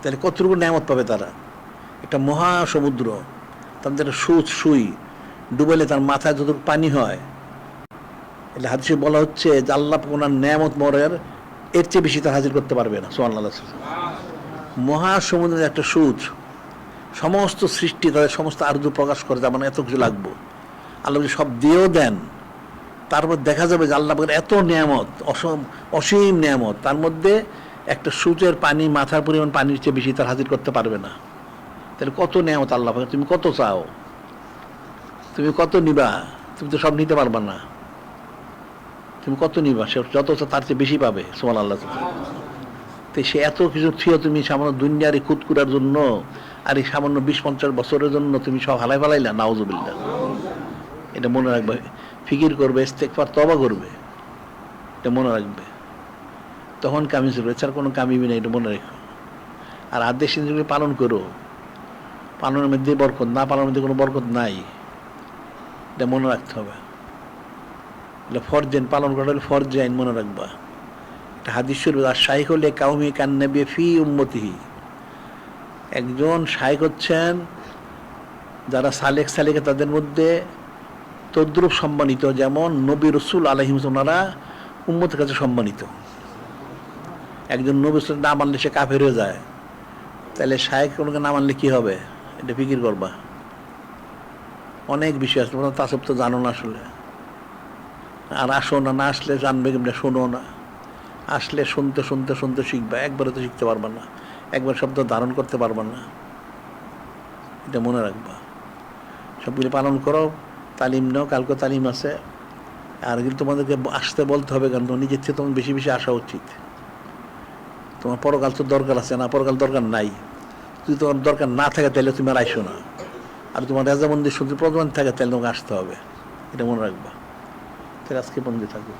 তাহলে কতটুকু নেয়ামত পাবে তারা। একটা মহাসমুদ্র, তাদের সুই ডুবেলে তার মাথায় যতটুকু পানি হয়, এটা হাদিসে বলা হচ্ছে যে আল্লাহ ওনার নেয়ামত মরের এর চেয়ে বেশি তার হাজির করতে পারবে না, সুবহানাল্লাহ। মহাসমুদ্রের একটা সুচ, সমস্ত সৃষ্টি তাদের সমস্ত আরজু প্রকাশ করে, যেমন এত কিছু লাগবে, আল্লাহ যদি সব দিয়েও দেন, তারপর দেখা যাবে যে আল্লাহ এত নিয়ামত, অসীম নিয়ামত, তার মধ্যে একটা সূচের পানি, মাথার পরিমাণ পানির চেয়ে বেশি তার হাজির করতে পারবে না। তাহলে কত নিয়ামত আল্লাহ, তুমি কত চাও, তুমি কত নিবা, তুমি তো সব নিতে পারবা না, তুমি কত নিবা? সে যত তার চেয়ে বেশি পাবে সুবহানাল্লাহ। তো সে এত কিছু থিও তুমি সামান্য দুনিয়ার এই খুদ করার জন্য, আর এই সামান্য 20-50 বছরের জন্য তুমি সব হালাই ফালাইলা, নাউজুবিল্লাহ। এটা মনে রাখবে, ফিকির করবে, ইস্তেগফার তওবা করবে, এটা মনে রাখবে, তখন কামি চলবে, এছাড়া কোনো কামিবি না, এটা মনে রেখো। আর আদেশ যেগুলি পালন করো, পালনের মধ্যে বরকত, না পালনের মধ্যে কোনো বরকত নাই, এটা মনে রাখতে হবে। এটা ফরজ আইন, পালন করা হলে ফরজ আইন, মনে রাখবা। এটা হাদিস শরীফ, আর শাইখ হলে কাউমি কান্নাবি ফি উম্মতিহি। একজন শাইখ হচ্ছেন যারা সালেক সালেকে তাদের মধ্যে তদ্রুপ সম্মানিত, যেমন নবী রসুল আলাইহিম ওনারা উম্মতের কাছে সম্মানিত। একজন নবী রসুল না মানলে সে কাফের হয়ে যায়, তাহলে শাইখ ওনাকে না মানলে কি হবে? এটা ফিকির করবা। অনেক বিষয় আছে, তোমরা তাসব তো জানো না আসলে, আর আসো না, না আসলে জানবে কেমন, শোনো না, আসলে শুনতে শুনতে শুনতে শিখবা, একবারে তো শিখতে পারবা না, একবার শব্দ ধারণ করতে পারবা না, এটা মনে রাখবা। সবগুলি পালন করো, তালিম নাও, কালকে তালিম আছে। আর কিন্তু তোমাদেরকে আসতে বলতে হবে, কারণ নিজের থেকে তোমার বেশি বেশি আসা উচিত। তোমার পরকাল তো দরকার আছে না, পরকাল দরকার নাই। যদি তোমার দরকার না থাকে তাহলে তুমি আর আইসো না, আর তোমার রেজামন্দির শুনতে প্রমাণ থাকে তাহলে তোমাকে আসতে হবে, এটা মনে রাখবা। তাহলে আজকে বন্দী থাকবে।